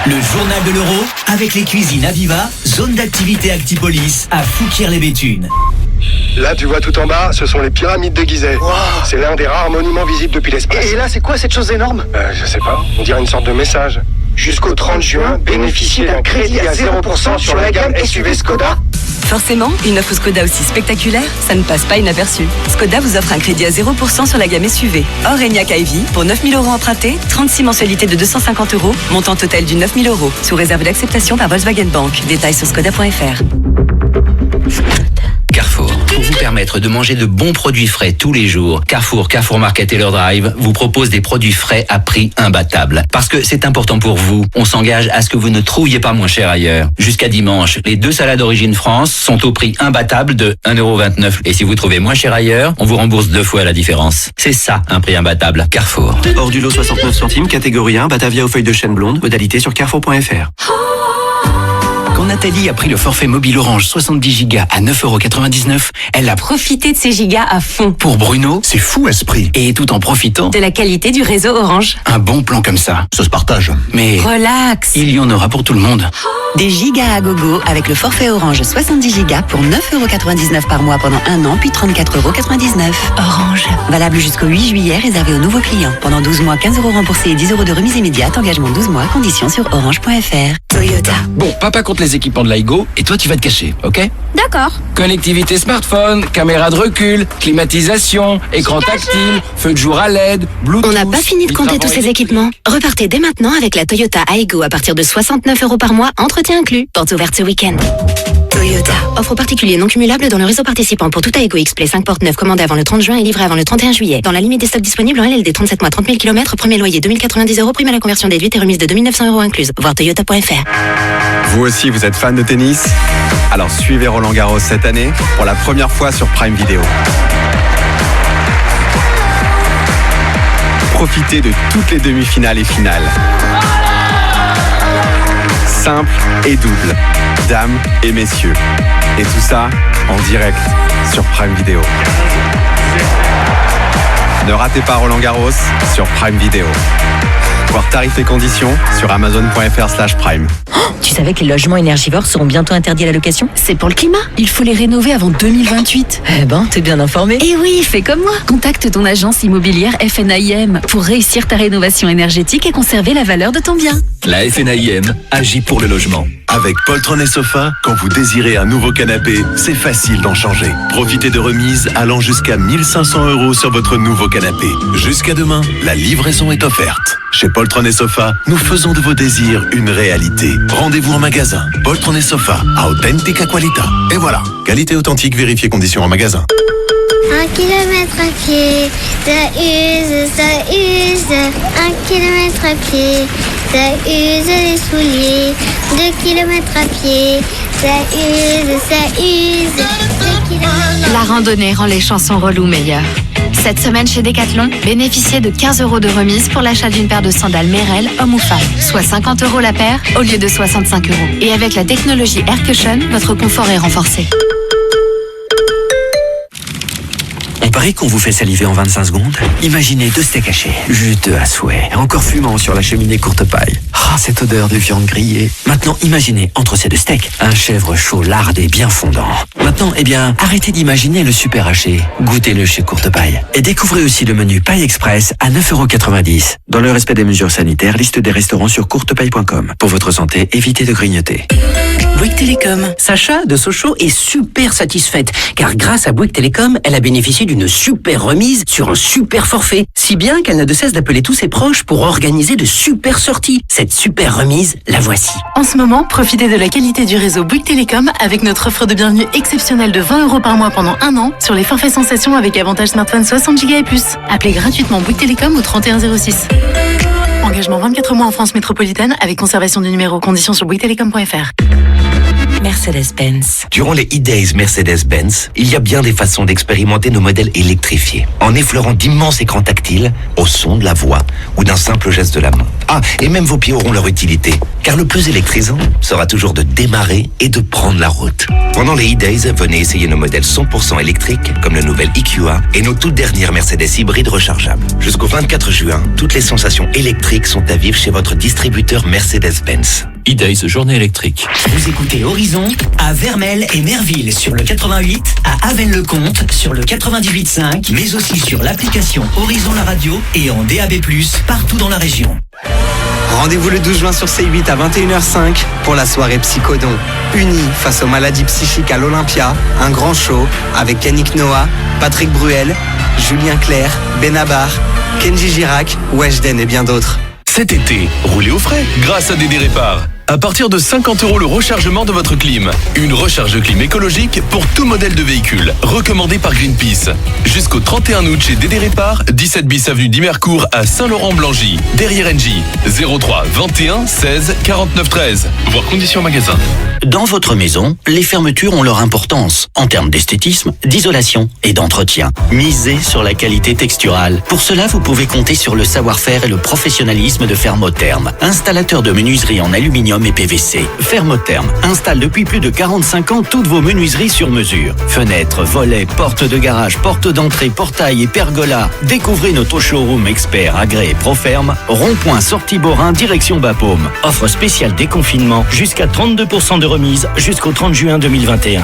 Le journal de l'Euro avec les cuisines Aviva, zone d'activité Actipolis à Fouquier-les-Béthunes. Là, tu vois tout en bas, ce sont les pyramides de Gizeh. Wow. C'est l'un des rares monuments visibles depuis l'espace. Et là, c'est quoi cette chose énorme? Je sais pas, on dirait une sorte de message. Jusqu'au 30 juin, bénéficiez d'un crédit à 0% sur la gamme SUV Skoda. Forcément, une offre Skoda aussi spectaculaire, ça ne passe pas inaperçu. Skoda vous offre un crédit à 0% sur la gamme SUV. Orenia Ivy, pour 9 000 € empruntés, 36 mensualités de 250 €, montant total du 9 000 €, sous réserve d'acceptation par Volkswagen Bank. Détails sur skoda.fr. Carrefour, pour vous permettre de manger de bons produits frais tous les jours, Carrefour Market et leur Drive vous propose des produits frais à prix imbattable. Parce que c'est important pour vous, on s'engage à ce que vous ne trouviez pas moins cher ailleurs. Jusqu'à dimanche, les 2 salades Origine France sont au prix imbattable de 1,29 €. Et si vous trouvez moins cher ailleurs, on vous rembourse 2 fois la différence. C'est ça, un prix imbattable. Carrefour. Hors du lot 69 centimes, catégorie 1, Batavia aux feuilles de chêne blonde, modalité sur carrefour.fr. Quand Nathalie a pris le forfait mobile Orange 70 Go à 9,99 €, elle a Profitez de ces gigas à fond. Pour Bruno, c'est fou à ce prix. Et tout en profitant De la qualité du réseau Orange. un bon plan comme ça, ça se partage. Mais Relax. il y en aura pour tout le monde. Des gigas à gogo avec le forfait Orange 70 Go pour 9,99 € par mois pendant un an, puis 34,99 €. Orange. Valable jusqu'au 8 juillet, réservé aux nouveaux clients. Pendant 12 mois, 15 € remboursés et 10 € de remise immédiate. Engagement 12 mois, conditions sur orange.fr. Toyota. Bon, papa compte les équipements de L'iGo et toi tu vas te cacher, ok? D'accord. Connectivité smartphone, caméra de recul, climatisation, écran tactile, feu de jour à LED, Bluetooth... On n'a pas fini de compter tous ces équipements. Repartez dès maintenant avec la Toyota Aygo à partir de 69 € par mois, entretien inclus. Porte ouverte ce week-end. Toyota. Offre particulier non cumulable dans le réseau participant pour tout Aygo X-Play 5 portes 9 commandé avant le 30 juin et livré avant le 31 juillet. Dans la limite des stocks disponibles en LLD 37 mois 30 000 km, premier loyer 2090 €, prime à la conversion déduite et remise de 2900 € incluse. Voir toyota.fr. Vous aussi, vous êtes fan de tennis? Alors suivez Roland Garros cette année pour la première fois sur Prime Video. Profitez de toutes les demi-finales et finales. Simple et double, dames et messieurs. Et tout ça en direct sur Prime Video. Ne ratez pas Roland Garros sur Prime Video. Voir tarifs et conditions sur amazon.fr/prime. Tu savais que les logements énergivores seront bientôt interdits à la location? C'est pour le climat. Il faut les rénover avant 2028. Eh ben, t'es bien informé. Eh oui, fais comme moi. Contacte ton agence immobilière FNAIM pour réussir ta rénovation énergétique et conserver la valeur de ton bien. La FNAIM agit pour le logement. Avec Poltron et Sofa, quand vous désirez un nouveau canapé, c'est facile d'en changer. Profitez de remises allant jusqu'à 1 500 € sur votre nouveau canapé. Jusqu'à demain, la livraison est offerte. Chez Poltron et Sofa, nous faisons de vos désirs une réalité. Rendez-vous en magasin. Poltron et Sofa, a authentica qualità. Et voilà, qualité authentique, vérifiez conditions en magasin. 1 kilomètre à pied, ça use. 1 kilomètre à pied, ça use les souliers. 2 kilomètres à pied, ça use. 2 kilomètres. La randonnée rend les chansons reloues meilleures. Cette semaine chez Decathlon, bénéficiez de 15 € de remise pour l'achat d'une paire de sandales Merrell, homme ou femme. Soit 50 € la paire au lieu de 65 €. Et avec la technologie Air Cushion, votre confort est renforcé. On parie qu'on vous fait saliver en 25 secondes. Imaginez 2 steaks hachés, juteux à souhait, encore fumant sur la cheminée courte paille. Ah, cette odeur de viande grillée. Maintenant, imaginez, entre ces 2 steaks, un chèvre chaud lardé bien fondant. Maintenant, arrêtez d'imaginer le super haché. Goûtez-le chez Courte Paille. Et découvrez aussi le menu Paille Express à 9,90 €. Dans le respect des mesures sanitaires, liste des restaurants sur courtepaille.com. Pour votre santé, évitez de grignoter. Bouygues Télécom. Sacha de Sochaux est super satisfaite, car grâce à Bouygues Télécom, elle a bénéficié d'une super remise sur un super forfait, si bien qu'elle n'a de cesse d'appeler tous ses proches pour organiser de super sorties. Cette super remise, la voici. En ce moment, profitez de la qualité du réseau Bouygues Télécom avec notre offre de bienvenue exceptionnelle de 20 € par mois pendant 1 an sur les forfaits sensations avec avantage smartphone 60 Go et plus. Appelez gratuitement Bouygues Télécom au 3106. Engagement 24 mois en France métropolitaine avec conservation du numéro. Conditions sur bouyguestelecom.fr. Mercedes-Benz. Durant les e-days Mercedes-Benz, il y a bien des façons d'expérimenter nos modèles électrifiés, en effleurant d'immenses écrans tactiles, au son de la voix ou d'un simple geste de la main. Ah, et même vos pieds auront leur utilité, car le plus électrisant sera toujours de démarrer et de prendre la route. Pendant les e-days, venez essayer nos modèles 100% électriques, comme le nouvel EQA et nos toutes dernières Mercedes hybrides rechargeables. Jusqu'au 24 juin, toutes les sensations électriques sont à vivre chez votre distributeur Mercedes-Benz. e-days, journée électrique. Vous écoutez Horizon à Vermelles et Merville sur le 88, à Avesnes-le-Comte sur le 98.5, mais aussi sur l'application Horizon la radio et en DAB+, partout dans la région. Rendez-vous le 12 juin sur C8 à 21h05 pour la soirée Psychodon. Unis face aux maladies psychiques à l'Olympia, un grand show avec Yannick Noah, Patrick Bruel, Julien Clerc, Benabar, Kenji Girac, Weshden et bien d'autres. Cet été, roulez au frais grâce à DD Répar. À partir de 50 € le rechargement de votre clim. Une recharge de clim écologique pour tout modèle de véhicule, recommandée par Greenpeace. Jusqu'au 31 août chez DD Répar, 17 bis avenue d'Imercourt à Saint-Laurent-Blangy, derrière Engie. 03 21 16 49 13. Voir conditions magasin. Dans votre maison, les fermetures ont leur importance en termes d'esthétisme, d'isolation et d'entretien. Misez sur la qualité texturale. Pour cela, vous pouvez compter sur le savoir-faire et le professionnalisme de Fermotherm, installateur de menuiserie en aluminium et PVC. Fermotherm installe depuis plus de 45 ans toutes vos menuiseries sur mesure. Fenêtres, volets, portes de garage, portes d'entrée, portails et pergolas. Découvrez notre showroom expert agréé Proferme, rond-point sortie Borin, direction Bapaume. Offre spéciale déconfinement, jusqu'à 32% de remise jusqu'au 30 juin 2021.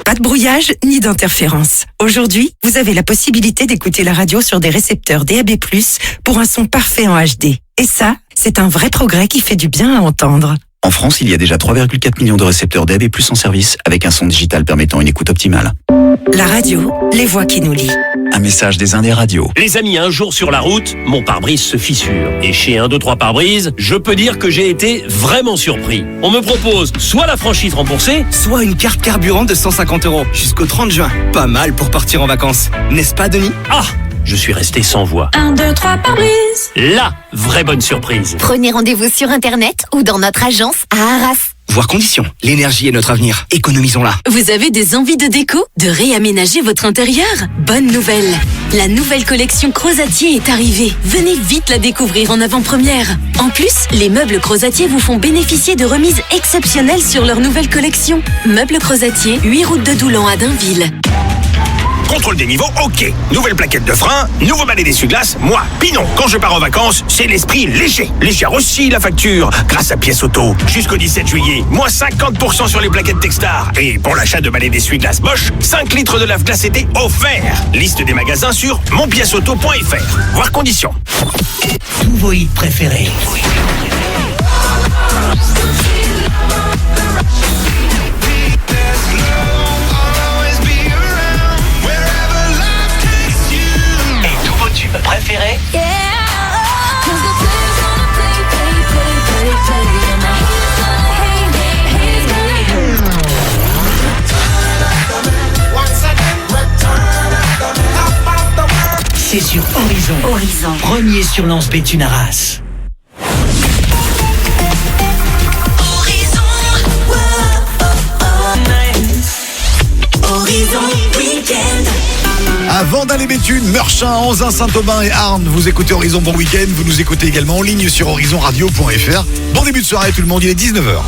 Pas de brouillage ni d'interférence. Aujourd'hui, vous avez la possibilité d'écouter la radio sur des récepteurs DAB+, pour un son parfait en HD. Et ça, c'est un vrai progrès qui fait du bien à entendre. En France, il y a déjà 3,4 millions de récepteurs DAB+ en service, avec un son digital permettant une écoute optimale. La radio, les voix qui nous lient. Un message des Indes radios. Les amis, un jour sur la route, mon pare-brise se fissure. Et chez 1, 2, 3 pare-brise, je peux dire que j'ai été vraiment surpris. On me propose soit la franchise remboursée, soit une carte carburant de 150 € jusqu'au 30 juin. Pas mal pour partir en vacances. N'est-ce pas, Denis? Ah, je suis resté sans voix. 1, 2, 3 pare-brise. La vraie bonne surprise. Prenez rendez-vous sur Internet ou dans notre agence à Arras. Voir conditions. L'énergie est notre avenir. Économisons-la. Vous avez des envies de déco, de réaménager votre intérieur? Bonne nouvelle! La nouvelle collection Crozatier est arrivée. Venez vite la découvrir en avant-première. En plus, les meubles Crozatier vous font bénéficier de remises exceptionnelles sur leur nouvelle collection. Meubles Crozatier, 8 route de Doulan à Dainville. Contrôle des niveaux, ok. Nouvelle plaquette de frein, nouveau balai d'essuie-glace. Moi, Pinon, quand je pars en vacances, c'est l'esprit léger. Léger aussi la facture, grâce à Pièces Auto. Jusqu'au 17 juillet, moins 50% sur les plaquettes Textar. Et pour l'achat de balai d'essuie-glace Bosch, 5 litres de lave-glace été offert. Liste des magasins sur monpièceauto.fr. Voir conditions. Tous vos hits préférés. Préféré? c'est sur Horizon. Premier sur Lance Béthune Arras. Horizon Week-end. Avant d'aller Béthune, Meurchin, Anzin, Saint-Aubin et Arnes, vous écoutez Horizon Bon Week-end. Vous nous écoutez également en ligne sur horizonradio.fr. Bon début de soirée tout le monde, il est 19h.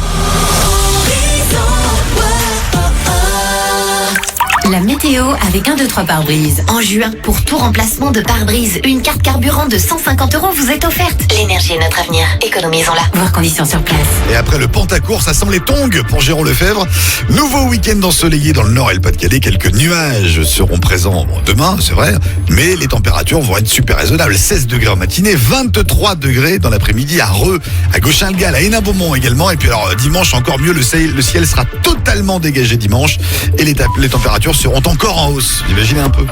La météo avec 1, 2, 3 pare-brise. En juin, pour tout remplacement de pare-brise, une carte carburant de 150 € vous est offerte. L'énergie est notre avenir. Économisons-la. Voir conditions sur place. Et après le Pentacourt, ça sent les tongs pour Jérôme Lefebvre. Nouveau week-end ensoleillé dans le Nord et le Pas-de-Calais. Quelques nuages seront présents demain, c'est vrai, mais les températures vont être super raisonnables. 16 degrés en matinée, 23 degrés dans l'après-midi à Reux, à Gauchin-le-Gall, à Hénin-Beaumont également. Et puis alors dimanche encore mieux, le ciel sera totalement dégagé dimanche et les températures seront encore en hausse. Imaginez un peu.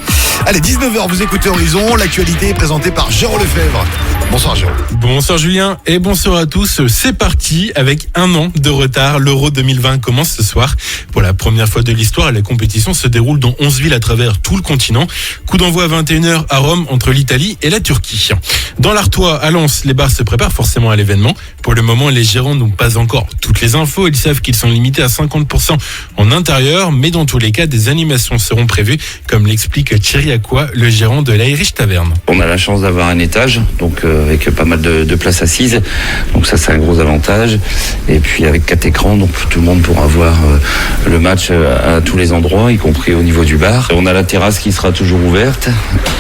Allez, 19h, vous écoutez Horizon. L'actualité est présentée par Jérôme Lefebvre. Bonsoir Jérôme. Bonsoir Julien et bonsoir à tous. C'est parti avec 1 an de retard. L'Euro 2020 commence ce soir. Pour la première fois de l'histoire, la compétition se déroule dans 11 villes à travers tout le continent. Coup d'envoi à 21h à Rome entre l'Italie et la Turquie. Dans l'Artois, à Lens, les bars se préparent forcément à l'événement. Pour le moment, les gérants n'ont pas encore toutes les infos. Ils savent qu'ils sont limités à 50% en intérieur, mais dans tous les cas, des animations seront prévues, comme l'explique Thierry Aqua, le gérant de l'Irish Taverne. On a la chance d'avoir un étage, donc avec pas mal de places assises, donc ça c'est un gros avantage. Et puis avec 4 écrans, donc tout le monde pourra voir le match à tous les endroits, y compris au niveau du bar. On a la terrasse qui sera toujours ouverte,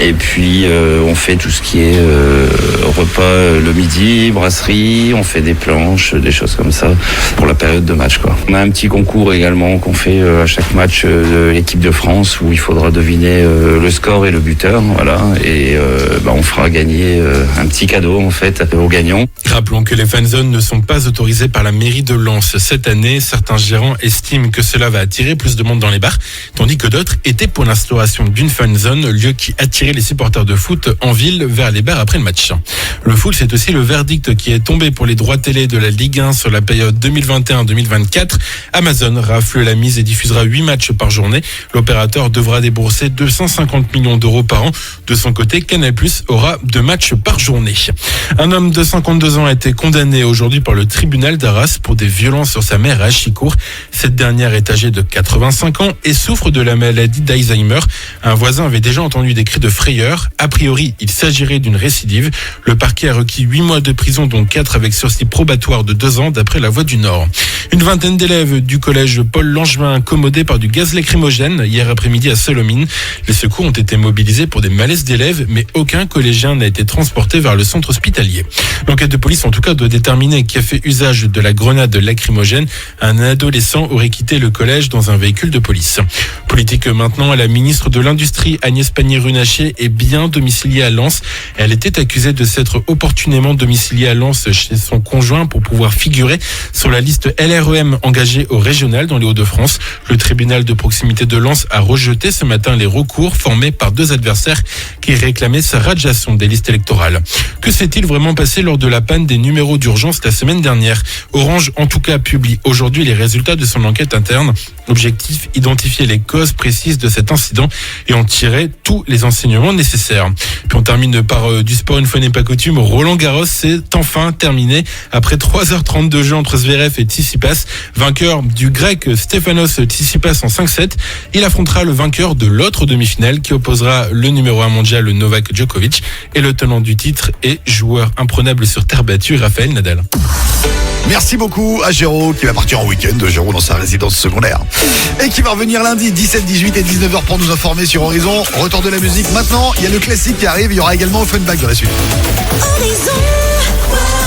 et puis on fait tout ce qui est repas le midi, brasserie, on fait des planches, des choses comme ça pour la période de match, quoi. On a un petit concours également qu'on fait à chaque match de l'équipe de France où il faudra deviner le score et le buteur, voilà, et on fera gagner un petit cadeau en fait aux gagnants. Rappelons que les fanzones ne sont pas autorisées par la mairie de Lens. Cette année, certains gérants estiment que cela va attirer plus de monde dans les bars, tandis que d'autres étaient pour l'instauration d'une fanzone, lieu qui attirait les supporters de foot en ville vers les bars après le match. Le foot, c'est aussi le verdict qui est tombé pour les droits télé de la Ligue 1 sur la période 2021-2024. Amazon rafle la mise et diffusera 8 matchs par journée. L'opérateur devra débourser 250 millions d'euros par an. De son côté, Canal+ aura 2 matchs par journée. Un homme de 52 ans a été condamné aujourd'hui par le tribunal d'Arras pour des violences sur sa mère à Achicourt. Cette dernière est âgée de 85 ans et souffre de la maladie d'Alzheimer. Un voisin avait déjà entendu des cris de frayeur. A priori, il s'agirait d'une récidive. Le parquet a requis 8 mois de prison, dont 4 avec sursis probatoire de 2 ans d'après La Voix du Nord. Une vingtaine d'élèves du collège Paul Langevin incommodés par du gaz lacrymogène hier après-midi à Solomine. Les secours ont été mobilisés pour des malaises d'élèves, mais aucun collégien n'a été transporté vers le centre hospitalier. L'enquête de police, en tout cas, doit déterminer qui a fait usage de la grenade lacrymogène. Un adolescent aurait quitté le collège dans un véhicule de police. Politique maintenant, la ministre de l'Industrie, Agnès Pannier-Runacher, est bien domiciliée à Lens. Elle était accusée de s'être opportunément domiciliée à Lens chez son conjoint pour pouvoir figurer sur la liste LREM engagée au régional dans les Hauts-de-France. Le tribunal de proximité de Lens a rejeté ce matin les recours formés par 2 adversaires qui réclamaient sa radiation des listes électorales. Que s'est-il vraiment passé lors de la panne des numéros d'urgence la semaine dernière? Orange, en tout cas, publie aujourd'hui les résultats de son enquête interne. Objectif, identifier les causes précises de cet incident et en tirer tous les enseignements nécessaires. Puis on termine par du sport, une fois n'est pas coutume. Roland Garros, c'est enfin terminé. Après 3h30 de jeu entre Zverev et Tsitsipas, vainqueur du grec Stefanos Tsitsipas en 5-7, il affrontera le vainqueur de l'autre demi-finale qui opposera le numéro 1 mondial Novak Djokovic et le tenant du titre et joueur imprenable sur terre battue Rafael Nadal. Merci beaucoup à Géraud qui va partir en week-end. Géraud dans sa résidence secondaire et qui va revenir lundi 17, 18 et 19h pour nous informer sur Horizon. Retour de la musique maintenant, il y a le classique qui arrive, il y aura également Offenbach dans la suite. Horizon.